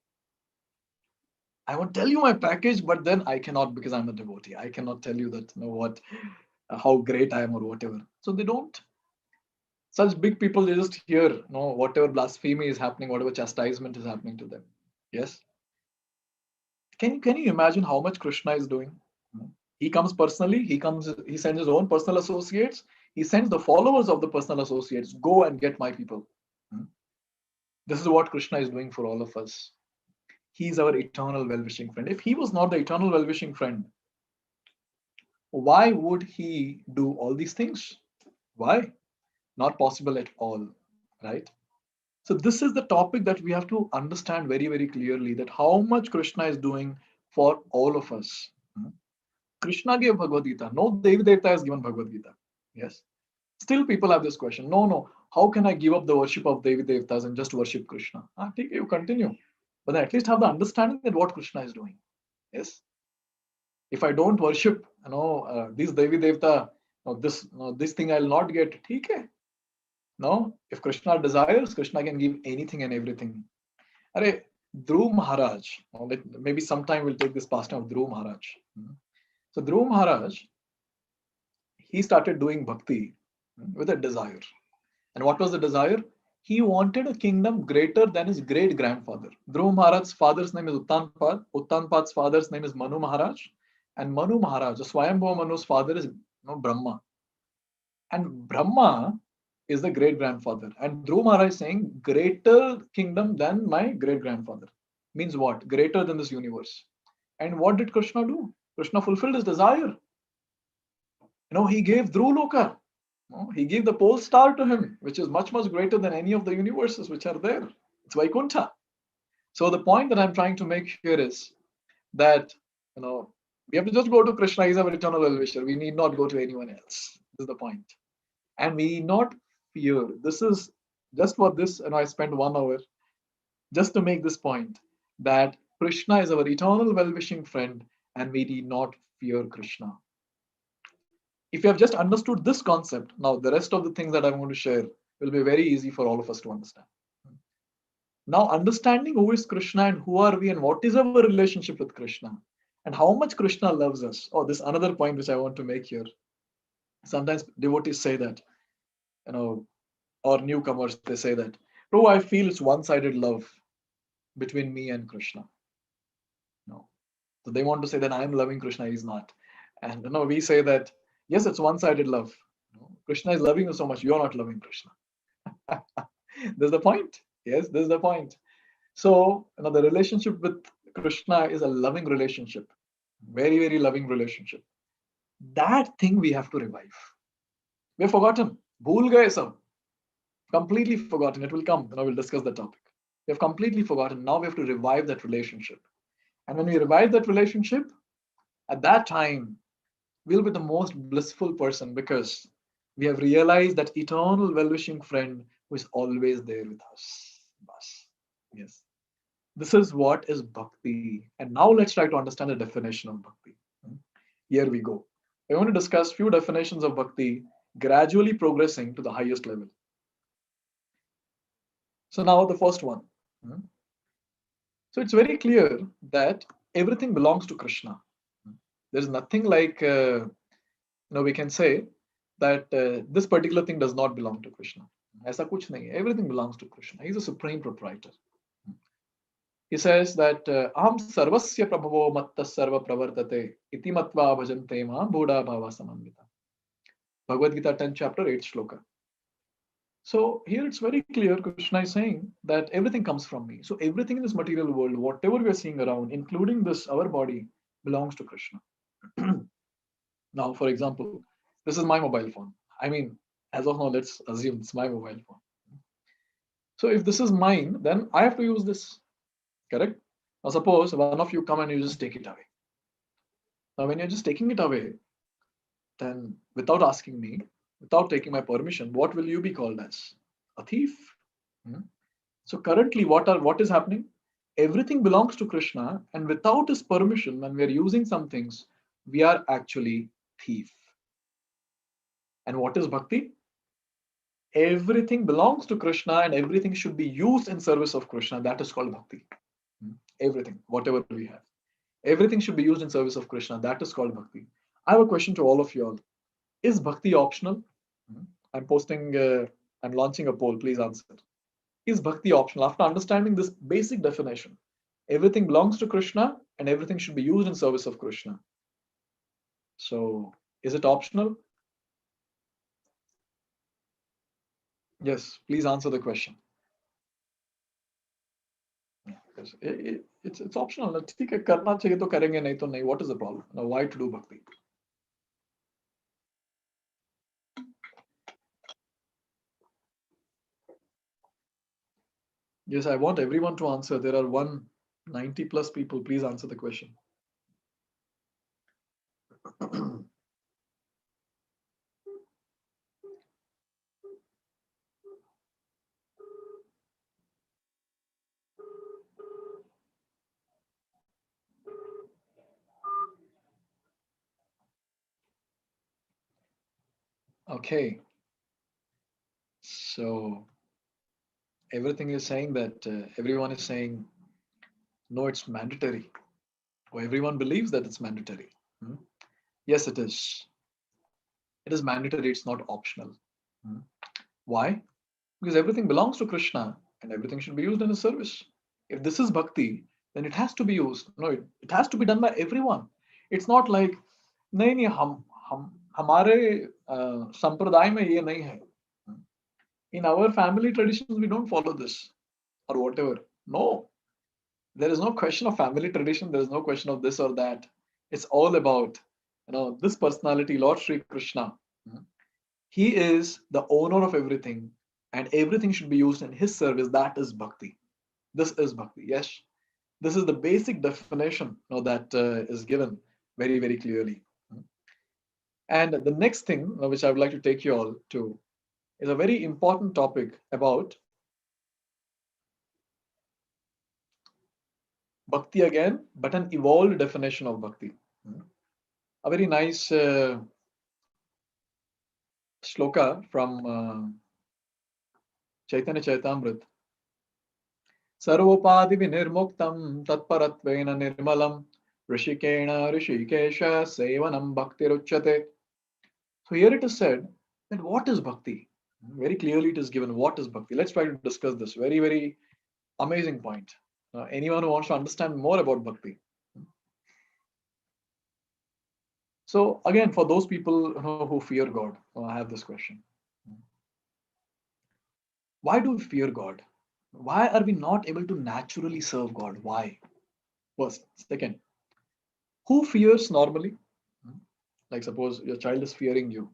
Speaker 1: I won't tell you my package, but then I cannot, because I'm a devotee. I cannot tell you that, how great I am or whatever. So they don't. Such big people, they just hear, whatever blasphemy is happening, whatever chastisement is happening to them. Yes. Can you imagine how much Krishna is doing? He comes personally. He sends his own personal associates. He sends the followers of the personal associates. Go and get my people. This is what Krishna is doing for all of us. He's our eternal well-wishing friend. If he was not the eternal well-wishing friend, why would he do all these things? Why? Not possible at all, right? So this is the topic that we have to understand very, very clearly, that how much Krishna is doing for all of us. Krishna gave Bhagavad Gita. No Devi Devta has given Bhagavad Gita. Yes. Still people have this question. No. How can I give up the worship of Devi Devtas and just worship Krishna? You continue. But then at least have the understanding that what Krishna is doing. Yes. If I don't worship, this Devi Devta, this thing I'll not get. Okay. No, if Krishna desires, Krishna can give anything and everything. Arey, Dhruv Maharaj, maybe sometime we'll take this pastime of Dhruv Maharaj. So Dhruv Maharaj, he started doing bhakti with a desire. And what was the desire? He wanted a kingdom greater than his great grandfather. Dhruv Maharaj's father's name is Uttanpad. Uttanpad's father's name is Manu Maharaj. And Manu Maharaj, Swayambhuva Manu's father is Brahma. And Brahma is the great grandfather. And Dhruv Maharaj is saying, greater kingdom than my great grandfather. Means what? Greater than this universe. And what did Krishna do? Krishna fulfilled his desire. He gave Dhruloka. He gave the pole star to him, which is much, much greater than any of the universes which are there. It's Vaikuntha. So the point that I'm trying to make here is that, we have to just go to Krishna. He's our eternal well-wisher. We need not go to anyone else. This is the point. And we need not fear. This is just for this, I spent 1 hour just to make this point that Krishna is our eternal well-wishing friend and we need not fear Krishna. If you have just understood this concept, now the rest of the things that I'm going to share will be very easy for all of us to understand. Now, understanding who is Krishna and who are we and what is our relationship with Krishna and how much Krishna loves us. Oh, this another point which I want to make here. Sometimes devotees say that, or newcomers, they say that, oh, I feel it's one-sided love between me and Krishna. No. So they want to say that I am loving Krishna, he's not. And we say that, yes, it's one-sided love. Krishna is loving you so much, you're not loving Krishna. There's the point. Yes, this is the point. So, the relationship with Krishna is a loving relationship. Very, very loving relationship. That thing we have to revive. We have forgotten. Bhool gaye sab. Completely forgotten. It will come. We'll discuss the topic. We have completely forgotten. Now we have to revive that relationship. And when we revive that relationship, at that time, we'll be the most blissful person because we have realized that eternal well-wishing friend who is always there with us. Yes. This is what is bhakti. And now let's try to understand the definition of bhakti. Here we go. I want to discuss few definitions of bhakti, gradually progressing to the highest level. So now the first one. So it's very clear that everything belongs to Krishna. There's nothing like, we can say that this particular thing does not belong to Krishna. Aisa kuch nahi. Everything belongs to Krishna. He's a supreme proprietor. He says that aham sarvasya prabhavo matta sarva pravartate iti matva bhajante ma bodha bhava samamita. Bhagavad Gita 10 chapter 8 shloka. So here it's very clear Krishna is saying that everything comes from me. So everything in this material world, whatever we are seeing around, including this, our body, belongs to Krishna. Now, for example, this is my mobile phone. As of now, let's assume it's my mobile phone. So if this is mine, then I have to use this. Correct? Now suppose one of you come and you just take it away. Now when you're just taking it away, then without asking me, without taking my permission, what will you be called as? A thief. So currently what is happening? Everything belongs to Krishna, and without his permission, when we are using some things, we are actually thief. And what is bhakti? Everything belongs to Krishna and everything should be used in service of Krishna. That is called bhakti. Everything, whatever we have. Everything should be used in service of Krishna. That is called bhakti. I have a question to all of you all. Is bhakti optional? I'm launching a poll. Please answer. Is bhakti optional? After understanding this basic definition, everything belongs to Krishna and everything should be used in service of Krishna. So, is it optional? Yes, please answer the question. It's optional. ठीक है, करना चाहिए तो करेंगे, नहीं तो नहीं. What is the problem? Now, why to do bhakti? Yes, I want everyone to answer. There are 190 plus people. Please answer the question. Okay. So everything is saying that everyone is saying, no, it's mandatory. Or everyone believes that it's mandatory. Yes, it is. It is mandatory. It's not optional. Why? Because everything belongs to Krishna and everything should be used in his service. If this is bhakti, then it has to be used. No, it has to be done by everyone. It's not like, nahi, hamare sampradaya mein ye nahi hai. In our family traditions, we don't follow this or whatever. No, there is no question of family tradition. There is no question of this or that. It's all about This personality, Lord Sri Krishna, he is the owner of everything, and everything should be used in his service. That is bhakti. This is bhakti. Yes, this is the basic definition that is given very, very clearly. And the next thing which I would like to take you all to is a very important topic about bhakti again, but an evolved definition of bhakti. A very nice shloka from Chaitanya Chaitamrit. Sarvopadi vinirmuktam tatparatvena nirmalam rishikena rishikesha sevanam bhakti ruchyate. So here it is said that what is bhakti? Very clearly it is given what is bhakti. Let's try to discuss this very, very amazing point. Anyone who wants to understand more about bhakti. So again, for those people who fear God, I have this question. Why do we fear God? Why are we not able to naturally serve God? Why? First. Second, who fears normally? Like suppose your child is fearing you.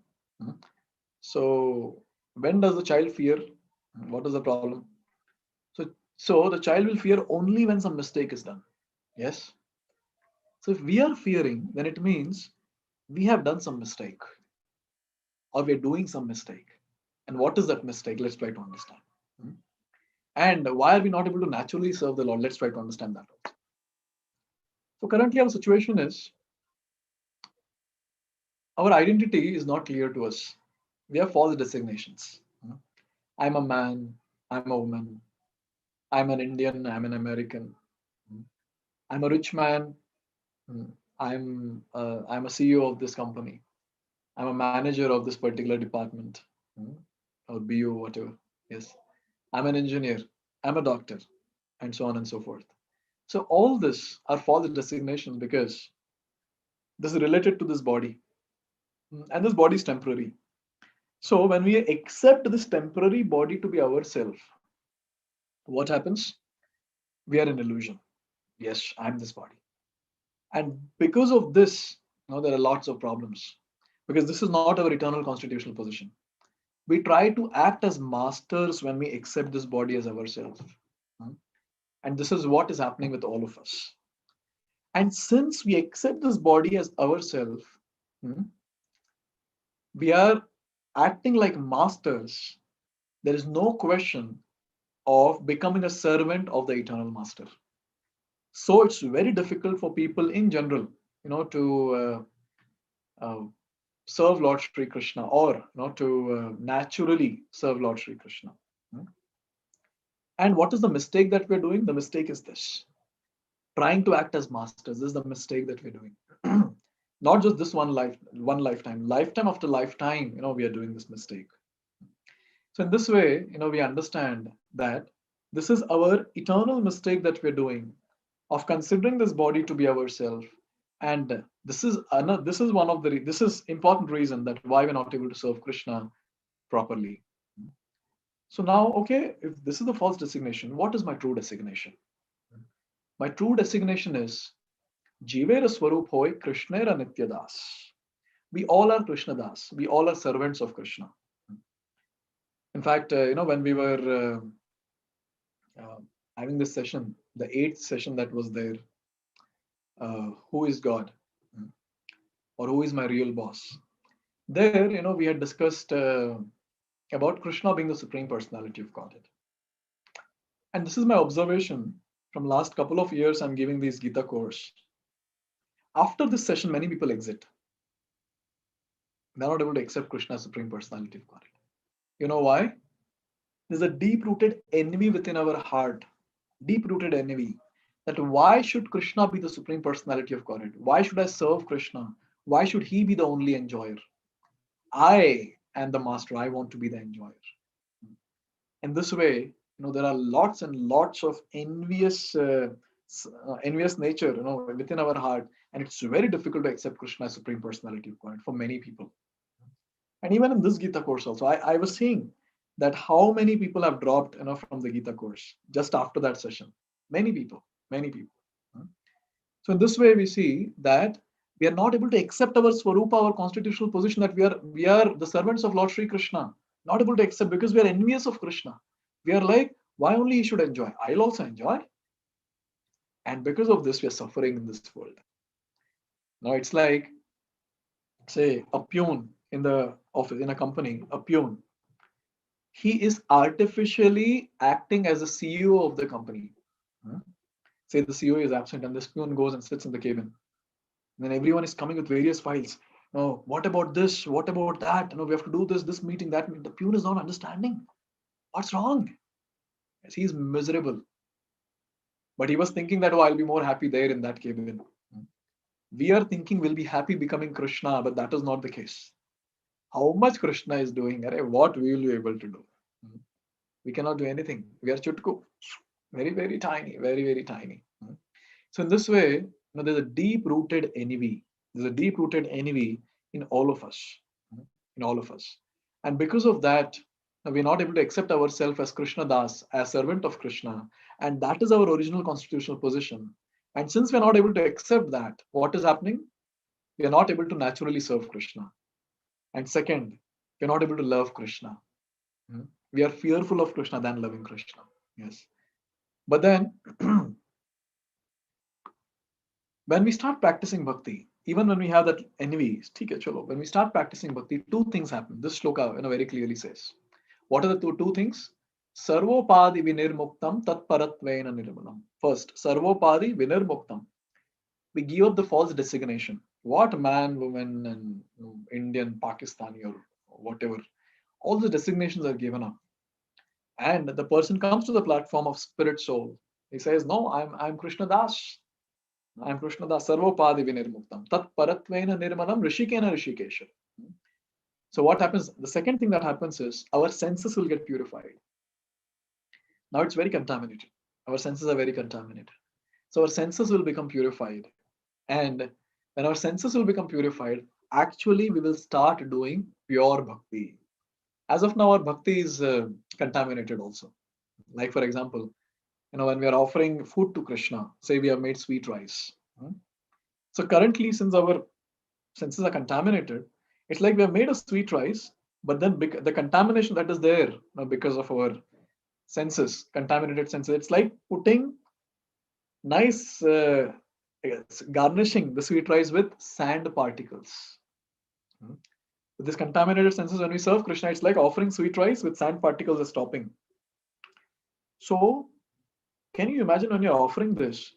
Speaker 1: So when does the child fear? What is the problem? So the child will fear only when some mistake is done. Yes. So if we are fearing, then it means we have done some mistake or we're doing some mistake. And what is that mistake? Let's try to understand. And why are we not able to naturally serve the Lord? Let's try to understand that also. So currently our situation is our identity is not clear to us. We have false designations. I'm a man, I'm a woman, I'm an Indian, I'm an American, I'm a rich man, I'm a CEO of this company, I'm a manager of this particular department, or BO, whatever. Yes, I'm an engineer, I'm a doctor, and so on and so forth. So all this are false designations because this is related to this body, and this body is temporary. So when we accept this temporary body to be ourselves, what happens? We are in illusion. Yes, I'm this body. And because of this, there are lots of problems. Because this is not our eternal constitutional position. We try to act as masters when we accept this body as ourselves. And this is what is happening with all of us. And since we accept this body as ourselves, we are acting like masters. There is no question of becoming a servant of the eternal master. So it's very difficult for people in general, to serve Lord Sri Krishna or to naturally serve Lord Sri Krishna. And what is the mistake that we're doing? The mistake is this: trying to act as masters. This is the mistake that we're doing. Not just this one lifetime after lifetime, we are doing this mistake. So in this way, we understand that this is our eternal mistake that we're doing of considering this body to be ourself. And this is important reason that why we're not able to serve Krishna properly. So now, okay, if this is the false designation, what is my true designation? My true designation is Jivera Swarup Hoy Krishnera Nityadas. We all are Krishna Das. We all are servants of Krishna. In fact, when we were having this session, the 8th session that was there, who is God? Or who is my real boss? There, we had discussed about Krishna being the Supreme Personality of Godhead. And this is my observation from last couple of years. I'm giving this Gita course. After this session, many people exit. They're not able to accept Krishna as Supreme Personality of Godhead. You know why? There's a deep-rooted envy within our heart. Deep-rooted envy. That why should Krishna be the Supreme Personality of Godhead? Why should I serve Krishna? Why should he be the only enjoyer? I am the master. I want to be the enjoyer. In this way, there are lots and lots of envious nature, within our heart, and it's very difficult to accept Krishna as Supreme Personality of Godhead for many people. And even in this Gita course also, I was seeing that how many people have dropped, from the Gita course just after that session. Many people. So in this way, we see that We are not able to accept our Swarupa, our constitutional position that we are the servants of Lord Sri Krishna. Not able to accept because we are envious of Krishna. We are like, why only he should enjoy? I'll also enjoy. And because of this, we are suffering in this world. Now it's like, say, a peon in the office, in a company, a peon. He is artificially acting as the CEO of the company. Hmm? Say the CEO is absent and this peon goes and sits in the cabin. And then everyone is coming with various files. No, what about this? What about that? No, we have to do this meeting, that meeting. The peon is not understanding. What's wrong? Yes, he's miserable. But he was thinking that, oh, I'll be more happy there in that cabin. We are thinking we'll be happy becoming Krishna, but that is not the case. How much Krishna is doing, what we will be able to do? We cannot do anything. We are chutku, very, very tiny, very, very tiny. So in this way, there's a deep-rooted envy. There's a deep-rooted envy in all of us, in all of us. And because of that, we're not able to accept ourselves as Krishna Das, as servant of Krishna. And that is our original constitutional position. And since we're not able to accept that, what is happening? We are not able to naturally serve Krishna. And second, we're not able to love Krishna. We are fearful of Krishna than loving Krishna. Yes. But then, when we start practicing bhakti, even when we have that envy, when we start practicing bhakti, two things happen. This shloka very clearly says. What are the two things? Sarvopadi vinirmuktam tatparatvena nirmalam. First, sarvopadi vinirmuktam. We give up the false designation. What man, woman, and Indian, Pakistani, or whatever. All the designations are given up. And the person comes to the platform of spirit soul. He says, no, I'm Krishna Das. I'm Krishna Das. Sarvopadi vinirmuktam. Tat paratvena nirmalam rishikena rishikesha. So what happens? The second thing that happens is our senses will get purified. Now it's very contaminated. Our senses are very contaminated. So our senses will become purified. And when our senses will become purified, actually we will start doing pure bhakti. As of now, our bhakti is contaminated also. Like for example, when we are offering food to Krishna, say we have made sweet rice. So currently, since our senses are contaminated, it's like we have made a sweet rice, but then the contamination that is there because of our senses, contaminated senses, it's like putting nice garnishing the sweet rice with sand particles. With this contaminated senses, when we serve Krishna, it's like offering sweet rice with sand particles as topping. So, can you imagine when you're offering this,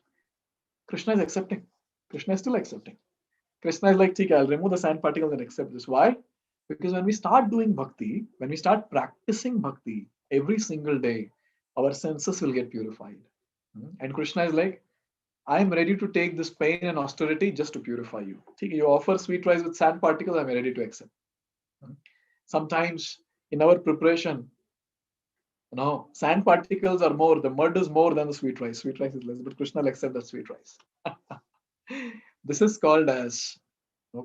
Speaker 1: Krishna is accepting. Krishna is still accepting. Krishna is like, I'll remove the sand particles and accept this. Why? Because when we start doing bhakti, when we start practicing bhakti every single day, our senses will get purified. And Krishna is like, I'm ready to take this pain and austerity just to purify you. You offer sweet rice with sand particles, I'm ready to accept. Sometimes in our preparation, sand particles are more, the mud is more than the sweet rice. Sweet rice is less, but Krishna will accept that sweet rice. This is called as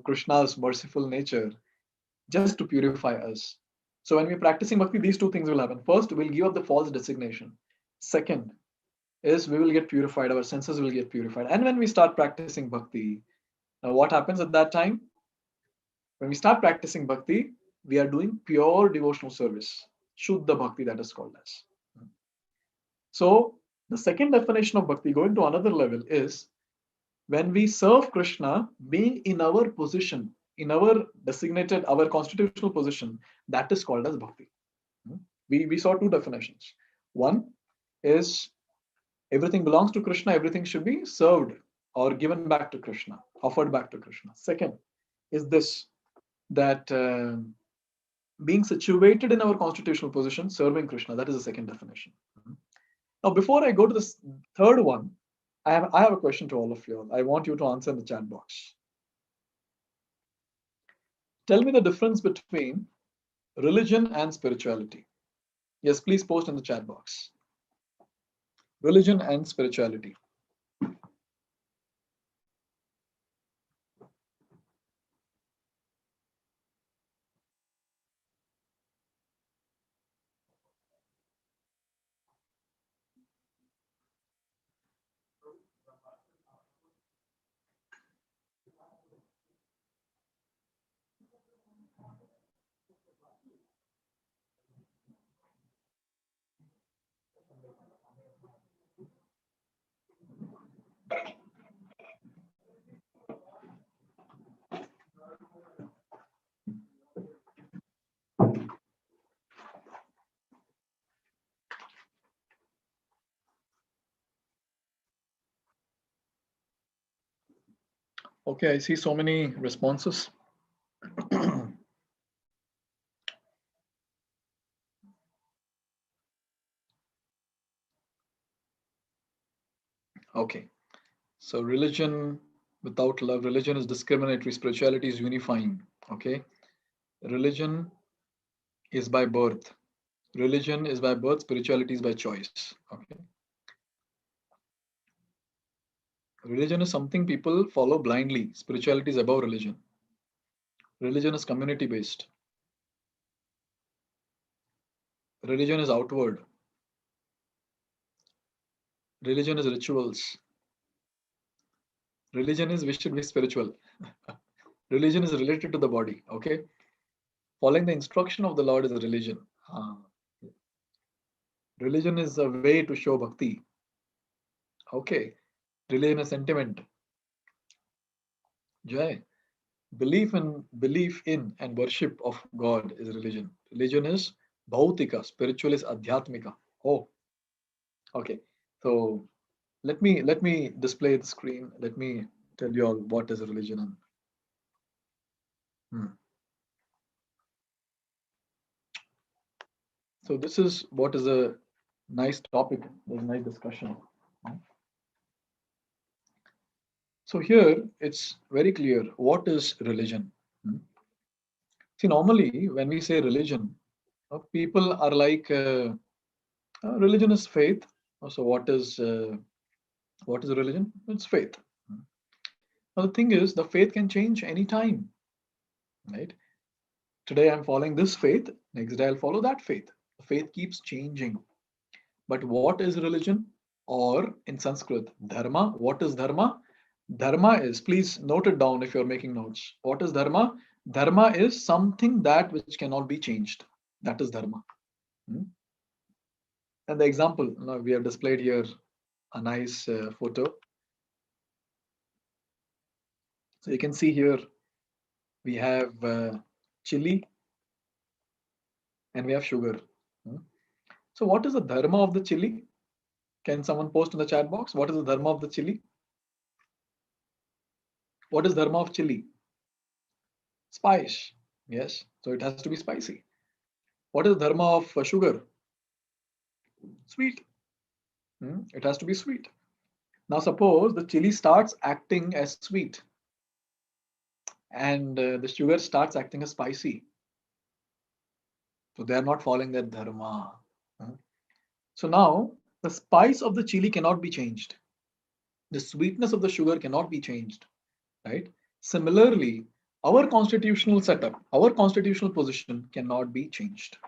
Speaker 1: Krishna's merciful nature, just to purify us. So when we're practicing bhakti, these two things will happen. First, we'll give up the false designation. Second, is we will get purified, our senses will get purified. And when we start practicing bhakti, now what happens at that time? When we start practicing bhakti, we are doing pure devotional service. Shuddha bhakti, that is called as. So the second definition of bhakti, going to another level, is when we serve Krishna, being in our position, in our designated, our constitutional position, that is called as bhakti. We saw two definitions. One is everything belongs to Krishna, everything should be served or given back to Krishna, offered back to Krishna. Second is this, that being situated in our constitutional position, serving Krishna, that is the second definition. Now, before I go to this third one, I have a question to all of you. I want you to answer in the chat box. Tell me the difference between religion and spirituality. Yes, please post in the chat box. Religion and spirituality. Okay, I see so many responses. Okay, so religion without love, religion is discriminatory, spirituality is unifying. Okay, religion is by birth. Religion is by birth, spirituality is by choice. Okay, religion is something people follow blindly. Spirituality is above religion. Religion is community based. Religion is outward. Religion is rituals. Religion is wish to be spiritual. Religion is related to the body. Okay, following the instruction of the Lord is a religion. Religion is a way to show bhakti. Okay, religion is sentiment. Jai. Belief in and worship of God is religion. Religion is bhautika, spiritual is adhyatmika. Oh, okay. So let me display the screen. Let me tell you all what is religion. Hmm. So this is what is a nice topic. There's a nice discussion. So here it's very clear what is religion. Hmm. See, normally when we say religion, people are like, religion is faith. So what is religion? It's faith. Now the thing is, the faith can change any time, right? Today I'm following this faith. Next day I'll follow that faith. The faith keeps changing. But what is religion? Or in Sanskrit, dharma. What is dharma? Dharma is, please note it down if you're making notes. What is dharma? Dharma is something that which cannot be changed. That is dharma. Hmm? And the example, we have displayed here a nice photo. So you can see here we have chili and we have sugar. Hmm? So what is the dharma of the chili? Can someone post in the chat box? What is the dharma of the chili? What is dharma of chili? Spice. Yes. So it has to be spicy. What is the dharma of sugar? Sweet. It has to be sweet. Now suppose the chili starts acting as sweet and the sugar starts acting as spicy. So they are not following that dharma. Hmm? So now the spice of the chili cannot be changed. The sweetness of the sugar cannot be changed, right? Similarly, our constitutional setup, our constitutional position cannot be changed.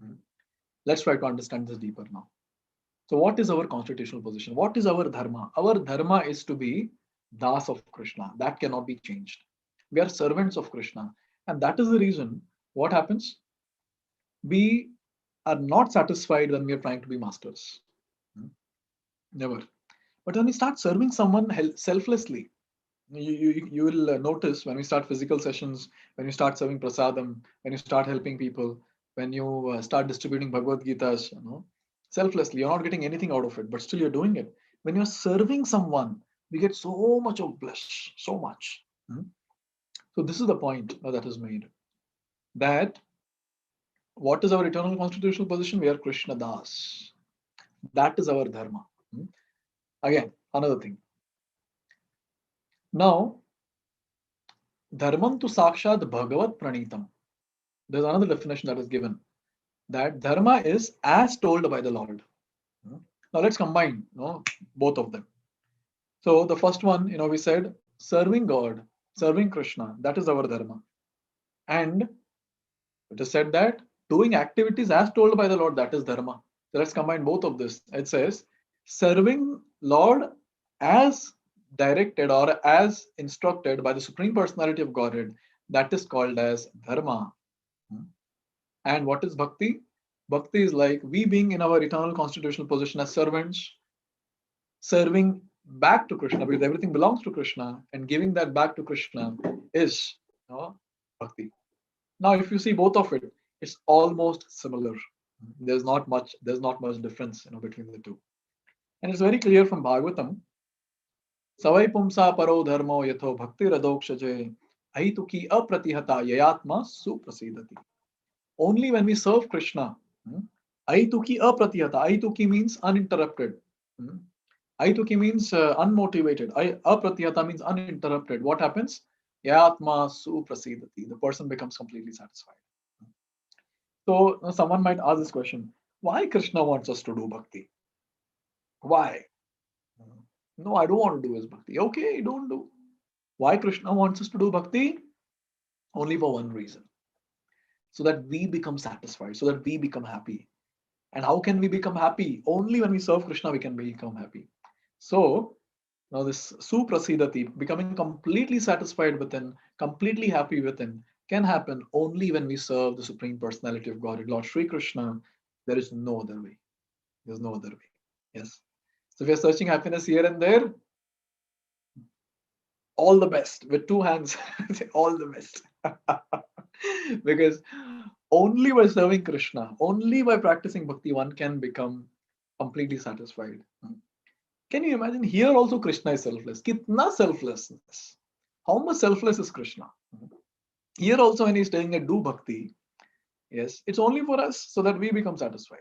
Speaker 1: Hmm. Let's try to understand this deeper now. So, what is our constitutional position? What is our dharma? Our dharma is to be das of Krishna. That cannot be changed. We are servants of Krishna. And that is the reason what happens? We are not satisfied when we are trying to be masters. Hmm. Never. But when we start serving someone selflessly, you will notice when we start physical sessions, when you start serving prasadam, when you start helping people, when you start distributing Bhagavad Gitas, selflessly, you're not getting anything out of it, but still you're doing it. When you're serving someone, we get so much of bliss, so much. Hmm? So this is the point that is made. That what is our eternal constitutional position? We are Krishna Das. That is our dharma. Hmm? Again, another thing. Now, dharmam tu sakshat bhagavat pranitam. There's another definition that is given, that dharma is as told by the Lord. Now let's combine both of them. So the first one, we said serving God, serving Krishna, that is our dharma. And it is said that doing activities as told by the Lord, that is dharma. So let's combine both of this. It says serving Lord as directed or as instructed by the Supreme Personality of Godhead, that is called as dharma. And what is bhakti? Bhakti is like we being in our eternal constitutional position as servants, serving back to Krishna because everything belongs to Krishna, and giving that back to Krishna is bhakti. Now, if you see both of it, it's almost similar. There's not much difference between the two. And it's very clear from Bhagavatam. Savai pumsa paro dharmo yatho bhakti radokshaje aituki apratihata yayatma suprasidati. Only when we serve Krishna, aituki apratihata. Aituki means uninterrupted. hmm, Aituki means unmotivated. Apratihata means uninterrupted. What happens? Yatma suprasidati. The person becomes completely satisfied. So someone might ask this question: why Krishna wants us to do bhakti? Why? No, I don't want to do his bhakti. Okay, don't do. Why Krishna wants us to do bhakti? Only for one reason: so that we become satisfied, so that we become happy. And how can we become happy? Only when we serve Krishna, we can become happy. So now this suprasidati, becoming completely satisfied within, completely happy within, can happen only when we serve the Supreme Personality of God, Lord Sri Krishna. There is no other way. There's no other way. Yes. So if you're searching happiness here and there, all the best with two hands. All the best. Because only by serving Krishna, only by practicing bhakti, one can become completely satisfied. Can you imagine? Here also Krishna is selfless. Kitna selflessness. How much selfless is Krishna? Here also when he's telling that do bhakti, yes, it's only for us so that we become satisfied.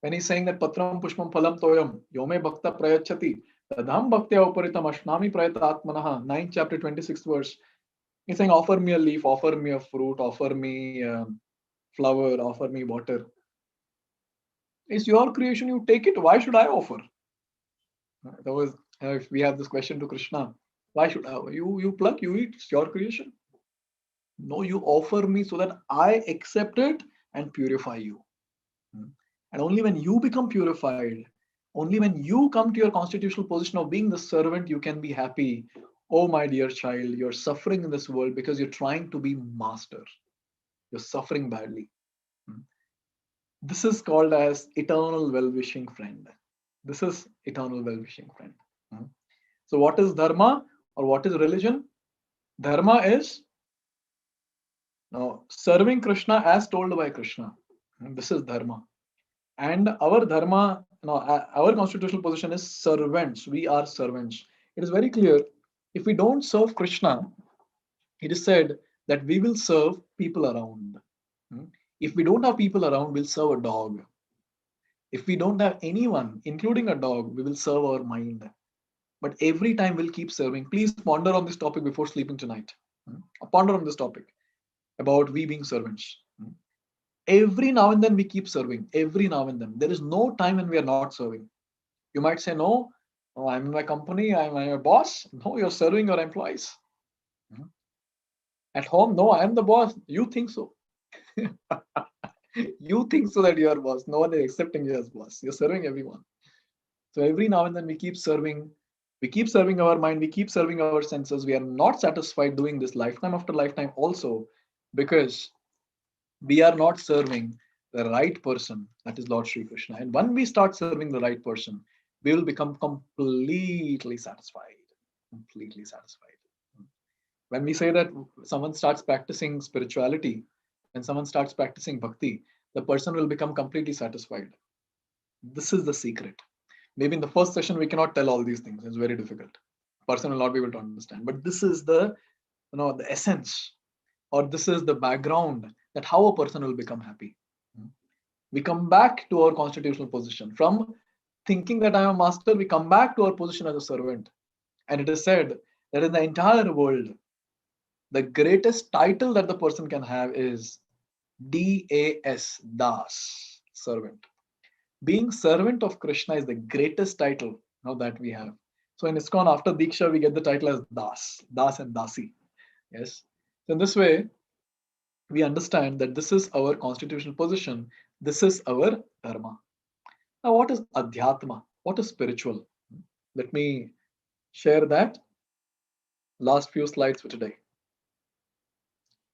Speaker 1: When he's saying that patram pushpam phalam toyam yome bhakta prayachati tadham bhaktya uparitam ashnami prayatatmanaha, 9th chapter 26th verse. He's saying offer me a leaf, offer me a fruit, offer me flower, offer me water. It's your creation, you take it. Why should I offer? That was if we have this question to Krishna, why should you pluck, you eat, it's your creation. No, you offer me so that I accept it and purify you. And only when you become purified, only when you come to your constitutional position of being the servant, you can be happy. Oh, my dear child, you're suffering in this world because you're trying to be master. You're suffering badly. This is called as eternal well-wishing friend. This is eternal well-wishing friend. So what is dharma or what is religion? Dharma is serving Krishna as told by Krishna. This is dharma. And our dharma, our constitutional position is servants. We are servants. It is very clear. If we don't serve Krishna, it is said that we will serve people around. If we don't have people around, we'll serve a dog. If we don't have anyone, including a dog, we will serve our mind. But every time we'll keep serving. Please ponder on this topic before sleeping tonight. Ponder on this topic about we being servants. Every now and then we keep serving. Every now and then. There is no time when we are not serving. You might say, no, I'm in my company, I'm a boss. No, you're serving your employees. At home, no, I am the boss. You think so. You think so that you are boss. No one is accepting you as boss. You're serving everyone. So every now and then we keep serving. We keep serving our mind. We keep serving our senses. We are not satisfied doing this lifetime after lifetime also because we are not serving the right person, that is Lord Sri Krishna. And when we start serving the right person, we will become completely satisfied. Completely satisfied. When we say that someone starts practicing spirituality, when someone starts practicing bhakti, the person will become completely satisfied. This is the secret. Maybe in the first session, we cannot tell all these things. It's very difficult. Person will not be able to understand. But this is the essence, or this is the background that how a person will become happy. We come back to our constitutional position. From thinking that I am a master, we come back to our position as a servant. And it is said that in the entire world, the greatest title that the person can have is DAS, Das, servant. Being servant of Krishna is the greatest title that we have. So in ISKCON, after Diksha, we get the title as Das and Dasi. Yes. So in this way, we understand that this is our constitutional position. This is our dharma. Now, what is adhyatma? What is spiritual? Let me share that last few slides for today.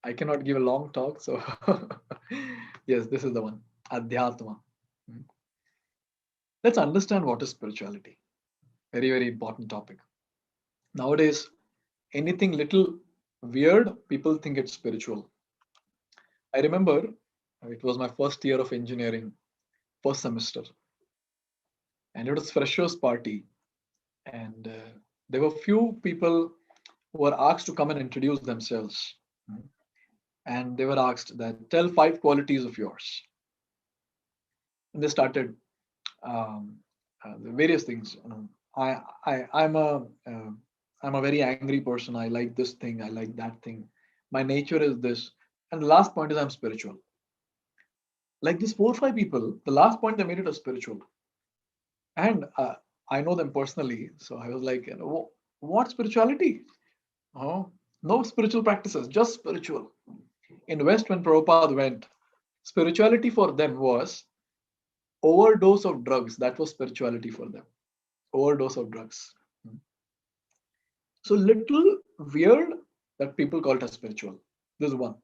Speaker 1: I cannot give a long talk, so yes, this is the one. Adhyatma. Hmm. Let's understand what is spirituality. Very, very important topic. Nowadays, anything little weird, people think it's spiritual. I remember it was my first year of engineering, first semester, and it was freshers party, and there were few people who were asked to come and introduce themselves. Mm. And they were asked that tell 5 qualities of yours. And they started the various things. I'm a very angry person. I like this thing. I like that thing. My nature is this. And the last point is I'm spiritual. Like these 4 or 5 people, the last point they made it a spiritual. And I know them personally, so I was like, what spirituality? Oh, no spiritual practices, just spiritual. In West, when Prabhupada went, spirituality for them was overdose of drugs. That was spirituality for them. Overdose of drugs. So little weird that people call it as spiritual. This is one.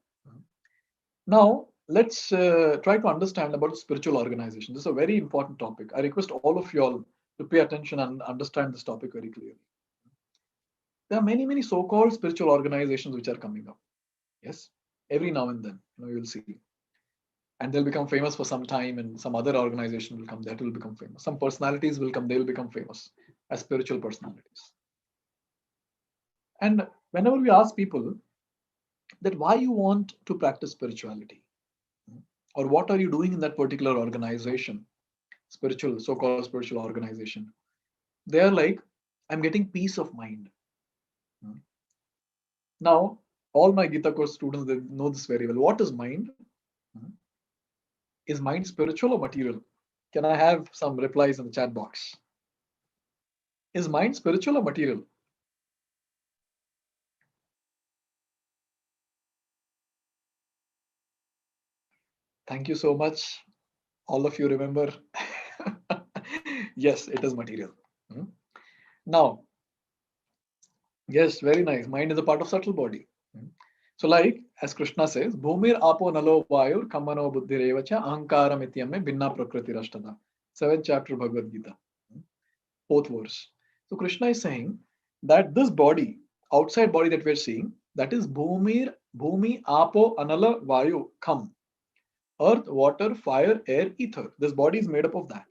Speaker 1: Now let's try to understand about spiritual organization. This is a very important topic. I request all of you all to pay attention and understand this topic very clearly. There are many, many so-called spiritual organizations which are coming up. Yes, every now and then, you'll see. And they'll become famous for some time, and some other organization will come that will become famous. Some personalities will come, they'll become famous as spiritual personalities. And whenever we ask people that why you want to practice spirituality, or what are you doing in that particular organization, spiritual, so-called spiritual organization, they are like, I'm getting peace of mind. Now, all my Gita course students, they know this very well. What is mind? Is mind spiritual or material? Can I have some replies in the chat box? Is mind spiritual or material? Thank you so much. All of you remember. Yes, it is material. Now, yes, very nice. Mind is a part of subtle body. So, like as Krishna says, Bhumir apo nalo vayur kamano buddhirevacha ahankaram ityame binna prakriti rashtada. 7th chapter Bhagavad Gita. 4th verse. So Krishna is saying that this body, outside body that we're seeing, that is Bhumi, Apo, Anala, Vayu, Kham. Earth, water, fire, air, ether. This body is made up of that.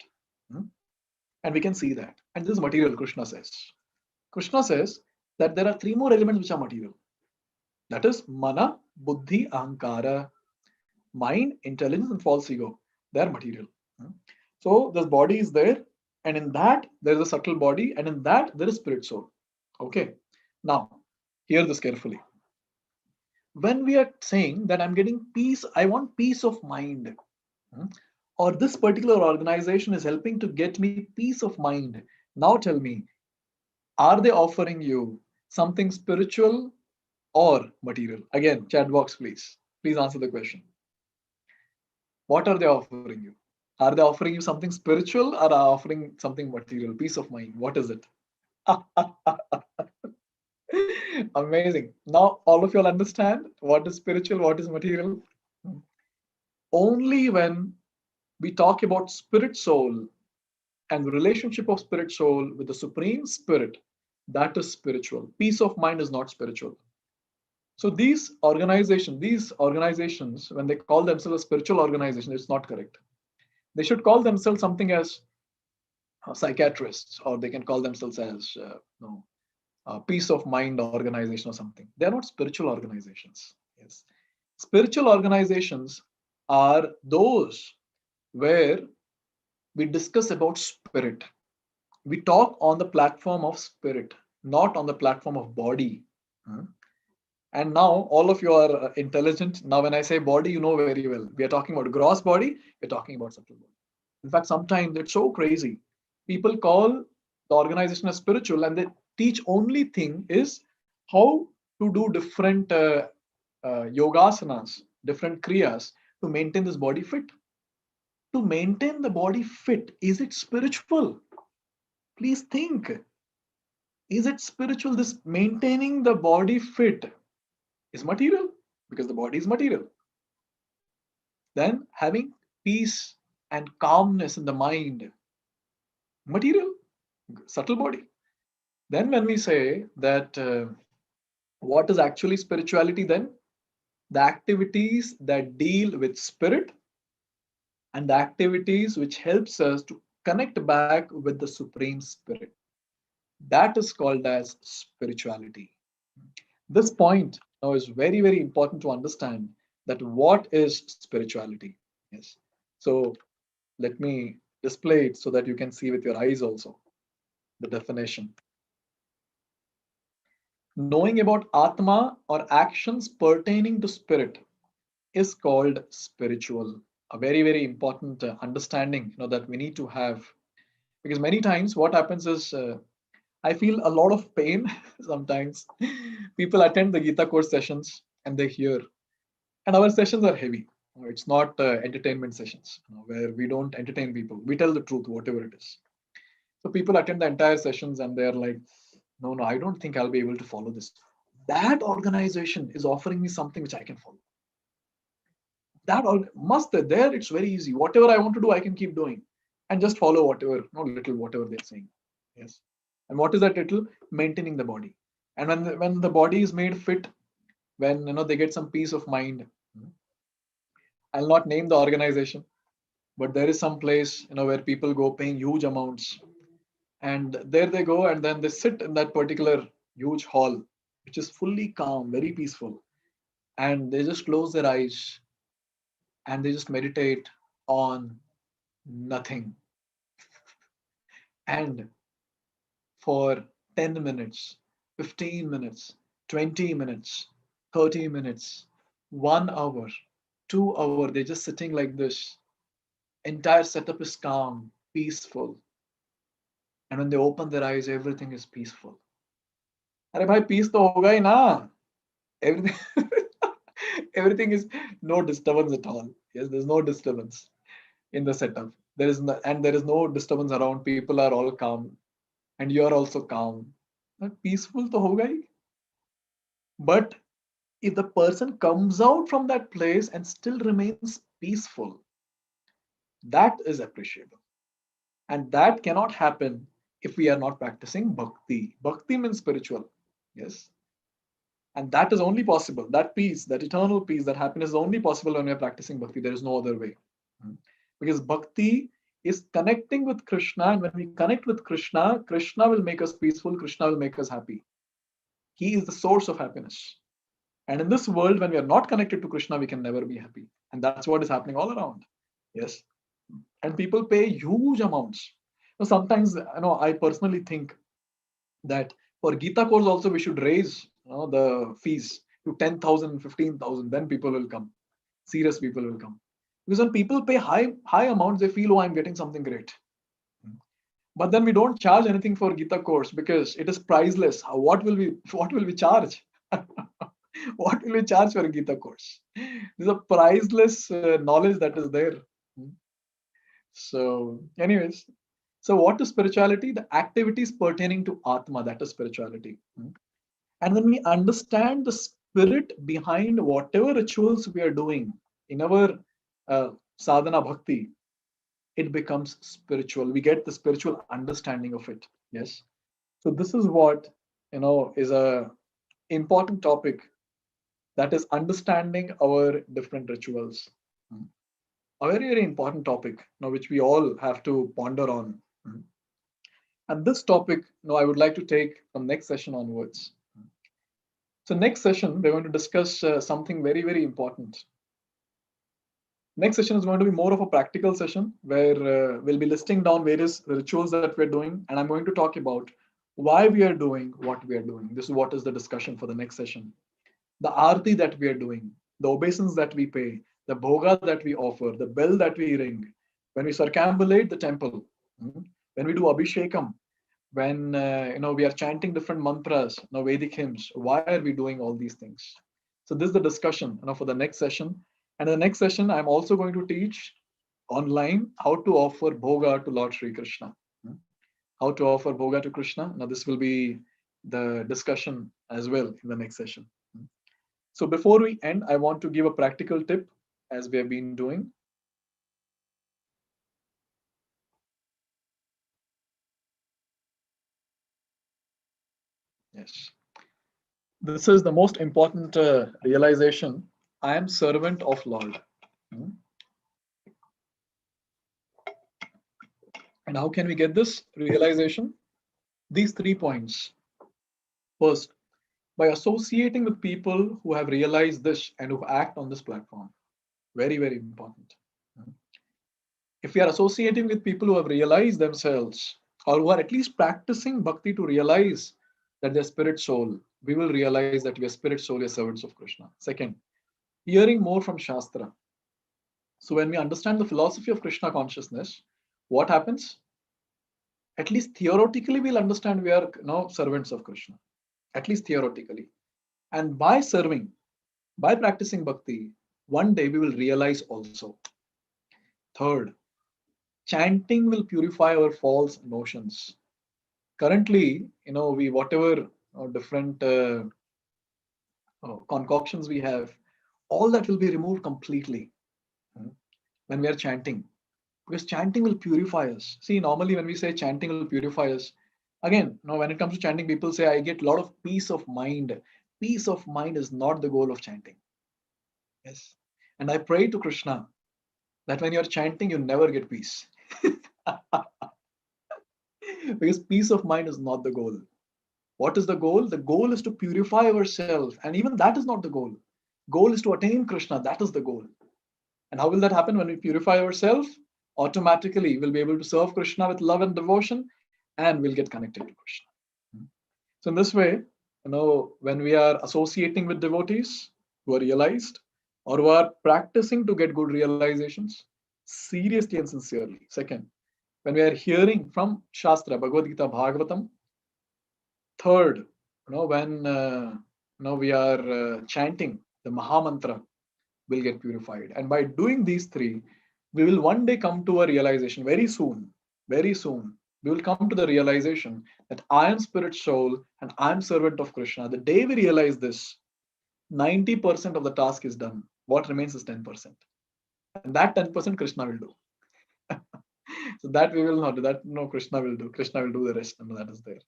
Speaker 1: And we can see that. And this is material, Krishna says. Krishna says that there are 3 more elements which are material. That is Mana, Buddhi, Ahankara. Mind, intelligence, and false ego. They are material. So this body is there, and in that there is a subtle body, and in that there is spirit soul. Okay. Now, hear this carefully. When we are saying that I'm getting peace, I want peace of mind, or this particular organization is helping to get me peace of mind. Now tell me, are they offering you something spiritual or material? Again, chat box, please. Please answer the question. What are they offering you? Are they offering you something spiritual or are offering something material? Peace of mind. What is it? Amazing. Now all of you all understand what is spiritual, what is material. Only when we talk about spirit soul and the relationship of spirit soul with the supreme spirit, that is spiritual. Peace of mind is not spiritual. So these organizations, when they call themselves a spiritual organization, it's not correct. They should call themselves something as psychiatrists, or they can call themselves as peace of mind organization or something. They are not spiritual organizations. Yes, spiritual organizations are those where we discuss about spirit. We talk on the platform of spirit, not on the platform of body. And now all of you are intelligent. Now, when I say body, you know very well. We are talking about gross body. We're talking about subtle body. In fact, sometimes it's so crazy. People call the organization as spiritual, and they teach only thing is how to do different yogasanas, different kriyas to maintain this body fit. To maintain the body fit, is it spiritual? Please think. Is it spiritual? This maintaining the body fit is material, because the body is material. Then having peace and calmness in the mind, material, subtle body. Then when we say that what is actually spirituality, then the activities that deal with spirit and the activities which helps us to connect back with the supreme spirit, that is called as spirituality. This point now is very, very important to understand that what is spirituality. Yes. So let me display it so that you can see with your eyes also the definition. Knowing about Atma or actions pertaining to spirit is called spiritual. A very, very important understanding, that we need to have, because many times what happens is I feel a lot of pain sometimes. People attend the Gita course sessions and they hear, and our sessions are heavy. It's not entertainment sessions where we don't entertain people. We tell the truth, whatever it is. So people attend the entire sessions and they're like, no, no, I don't think I'll be able to follow this. That organization is offering me something which I can follow. That all must there, it's very easy. Whatever I want to do, I can keep doing and just follow whatever, not little, whatever they're saying. Yes. And what is that little? Maintaining the body. And when the body is made fit, when they get some peace of mind. I'll not name the organization, but there is some place where people go paying huge amounts, and there they go, and then they sit in that particular huge hall, which is fully calm, very peaceful, and they just close their eyes and they just meditate on nothing. And for 10 minutes, 15 minutes, 20 minutes, 30 minutes, 1 hour, 2 hour, they're just sitting like this. Entire setup is calm, peaceful. And when they open their eyes, everything is peaceful. अरे भाई peace तो होगा ही ना. Everything, everything is no disturbance at all. Yes, there's no disturbance in the setup. There is no disturbance around. People are all calm, and you are also calm. Peaceful to hoga hi. But if the person comes out from that place and still remains peaceful, that is appreciable. And that cannot happen if we are not practicing bhakti. Bhakti means spiritual. Yes. And that is only possible. That peace, that eternal peace, that happiness is only possible when we are practicing bhakti. There is no other way. Because bhakti is connecting with Krishna. And when we connect with Krishna, Krishna will make us peaceful. Krishna will make us happy. He is the source of happiness. And in this world, when we are not connected to Krishna, we can never be happy. And that's what is happening all around. Yes. And people pay huge amounts. So sometimes, I personally think that for Gita course also we should raise the fees to 10,000, 15,000. Then people will come. Serious people will come. Because when people pay high amounts, they feel, oh, I'm getting something great. But then we don't charge anything for Gita course because it is priceless. What will we charge? What will we charge for a Gita course? There's a priceless knowledge that is there. So, anyways, so what is spirituality? The activities pertaining to Atma, that is spirituality. And when we understand the spirit behind whatever rituals we are doing in our sadhana bhakti, it becomes spiritual. We get the spiritual understanding of it. Yes. So this is what is a important topic, that is understanding our different rituals. A very, very important topic, which we all have to ponder on. And this topic, I would like to take from next session onwards. So next session, we're going to discuss something very, very important. Next session is going to be more of a practical session where we'll be listing down various rituals that we're doing, and I'm going to talk about why we are doing what we are doing. This is what is the discussion for the next session. The arti that we are doing, the obeisance that we pay, the bhoga that we offer, the bell that we ring, when we circumambulate the temple, when we do abhishekam, when we are chanting different mantras, Vedic hymns. Why are we doing all these things? So this is the discussion for the next session. And in the next session, I'm also going to teach online how to offer bhoga to Lord Sri Krishna. How to offer bhoga to Krishna. Now this will be the discussion as well in the next session. So before we end, I want to give a practical tip as we have been doing. Yes. This is the most important realization. I am servant of Lord. Hmm. And how can we get this realization? These 3 points. First, by associating with people who have realized this and who act on this platform. Very, very important. Hmm. If we are associating with people who have realized themselves or who are at least practicing bhakti to realize that they're spirit soul, we will realize that we are spirit soul, we are servants of Krishna. Second, hearing more from Shastra. So when we understand the philosophy of Krishna consciousness, what happens? At least theoretically, we'll understand we are now servants of Krishna. At least theoretically. And by serving, by practicing bhakti, one day we will realize also. Third, chanting will purify our false notions. Currently, we whatever different concoctions we have, all that will be removed completely when we are chanting. Because chanting will purify us. See, normally when we say chanting will purify us, again, when it comes to chanting, people say, I get a lot of peace of mind. Peace of mind is not the goal of chanting. Yes. And I pray to Krishna that when you're chanting, you never get peace. Because peace of mind is not the goal. What is the goal? The goal is to purify ourselves. And even that is not the goal. Goal is to attain Krishna. That is the goal. And how will that happen? When we purify ourselves, automatically we'll be able to serve Krishna with love and devotion, and we'll get connected to Krishna. So in this way, when we are associating with devotees who are realized or who are practicing to get good realizations, seriously and sincerely. Second, when we are hearing from Shastra, Bhagavad Gita, Bhagavatam. Third, when we are chanting the Mahamantra, will get purified. And by doing these three, we will one day come to a realization very soon, very soon. We will come to the realization that I am spirit soul and I am servant of Krishna. The day we realize this, 90% of the task is done. What remains is 10%. And that 10% Krishna will do. So that we will not do. That no, Krishna will do. Krishna will do the rest, and that is there.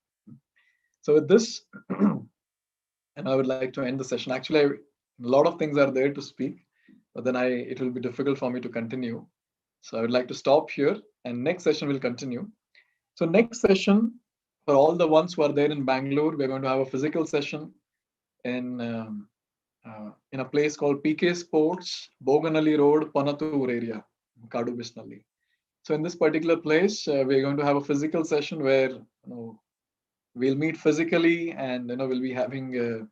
Speaker 1: So with this, and I would like to end the session. Actually, a lot of things are there to speak, but then it will be difficult for me to continue. So I would like to stop here, and next session will continue. So next session, for all the ones who are there in Bangalore, we're going to have a physical session in a place called PK Sports, Boganali Road, Panatur area, Kadu Bisnalli. So in this particular place, we're going to have a physical session where we'll meet physically, and we'll be having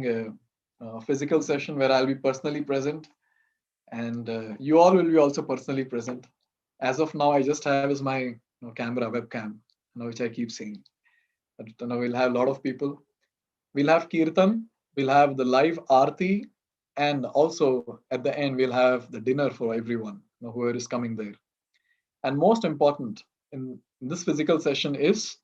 Speaker 1: a physical session where I'll be personally present, and you all will be also personally present. As of now, I just have is my camera, webcam, which I keep seeing. But we'll have a lot of people. We'll have Kirtan, we'll have the live Aarti, and also at the end, we'll have the dinner for everyone, whoever is coming there. And most important in this physical session is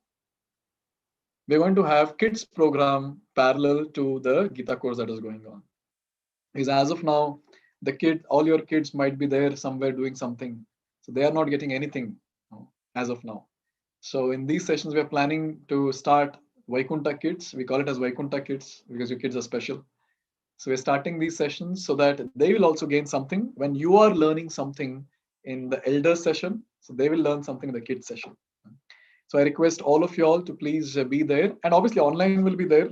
Speaker 1: we're going to have kids program parallel to the Gita course that is going on. Because as of now, all your kids might be there somewhere doing something. So they are not getting anything as of now. So in these sessions, we are planning to start Vaikunta Kids. We call it as Vaikunta Kids because your kids are special. So we're starting these sessions so that they will also gain something when you are learning something in the elder session. So they will learn something in the kids session. So I request all of you all to please be there. And obviously online will be there.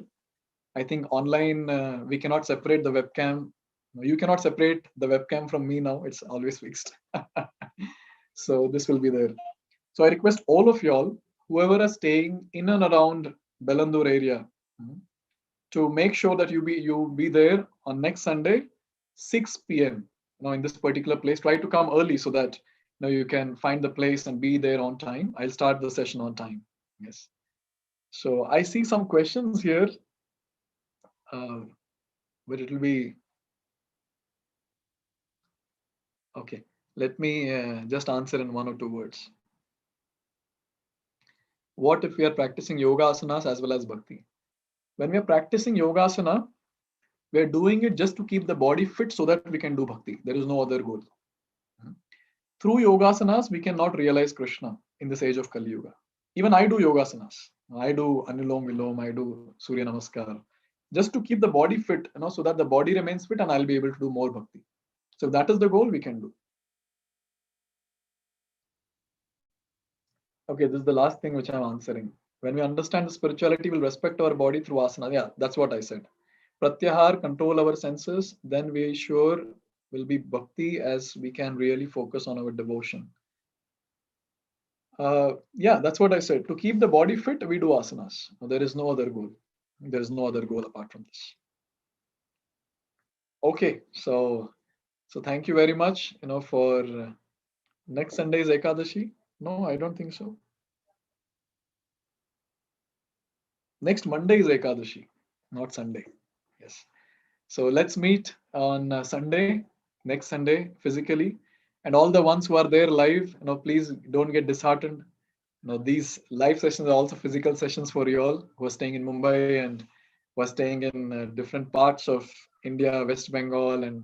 Speaker 1: I think online, we cannot separate the webcam. You cannot separate the webcam from me now. It's always fixed. So this will be there. So I request all of y'all, whoever are staying in and around Belandur area, to make sure that you be there on next Sunday, 6 p.m. In this particular place. Try to come early so that you can find the place and be there on time. I'll start the session on time. Yes. So I see some questions here, but it will be okay. Let me just answer in 1 or 2 words. What if we are practicing yoga asanas as well as bhakti? When we are practicing yoga asana, we are doing it just to keep the body fit so that we can do bhakti. There is no other goal. Through yogasanas, we cannot realize Krishna in this age of Kali Yuga. Even I do yogasanas. I do Anulom Vilom, I do Surya Namaskar, just to keep the body fit, so that the body remains fit and I'll be able to do more bhakti. So if that is the goal, we can do. Okay, this is the last thing which I'm answering. When we understand the spirituality, we'll respect our body through asana. Yeah, that's what I said. Pratyahar, control our senses, then we sure will be bhakti as we can really focus on our devotion. Yeah, that's what I said. To keep the body fit, we do asanas. There is no other goal. There is no other goal apart from this. Okay, so thank you very much. For next Sunday's Ekadashi. No, I don't think so. Next Monday is Ekadashi, not Sunday. Yes. So let's meet on Sunday, next Sunday, physically. And all the ones who are there live, please don't get disheartened. These live sessions are also physical sessions for you all who are staying in Mumbai and who are staying in different parts of India, West Bengal and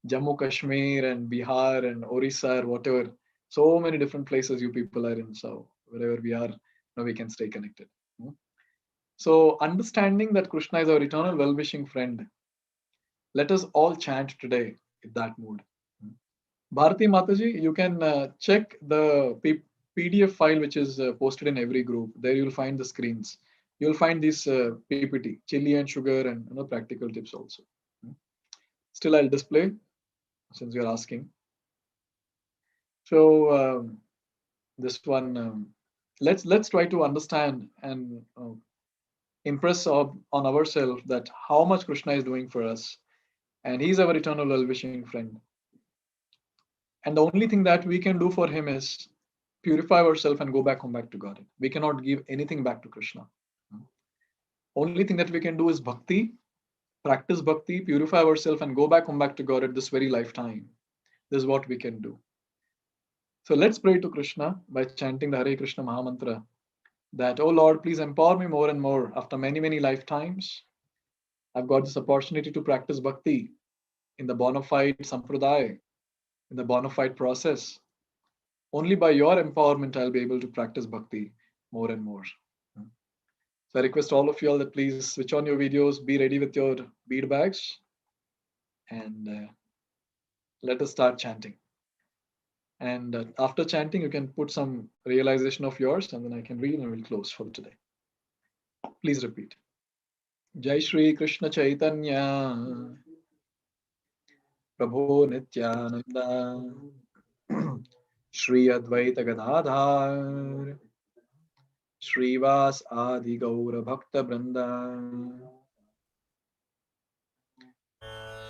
Speaker 1: Jammu Kashmir and Bihar and Orissa or whatever. So many different places you people are in. So wherever we are, we can stay connected. So understanding that Krishna is our eternal well-wishing friend, let us all chant today in that mood. Bharati Mataji, you can check the PDF file which is posted in every group. There you'll find the screens. You'll find this PPT, chili and sugar, and practical tips also. Still, I'll display since you're asking. So this one, let's try to understand and impress on ourselves that how much Krishna is doing for us, and He's our eternal well-wishing friend. And the only thing that we can do for Him is purify ourselves and go back home back to God. We cannot give anything back to Krishna. Only thing that we can do is bhakti, practice bhakti, purify ourselves and go back home back to God at this very lifetime. This is what we can do. So let's pray to Krishna by chanting the Hare Krishna Mahamantra that, oh Lord, please empower me more and more after many, many lifetimes. I've got this opportunity to practice bhakti in the bona fide sampradaya, in the bona fide process. Only by your empowerment, I'll be able to practice bhakti more and more. So I request all of you all that please switch on your videos, be ready with your bead bags, and let us start chanting. And after chanting, you can put some realization of yours, and then I can read and we'll close for today. Please repeat. Jai Shri Krishna Chaitanya Prabhu Nityananda Shri Advaita Gadadhar Shrivas Adi Gaura Bhakta Branda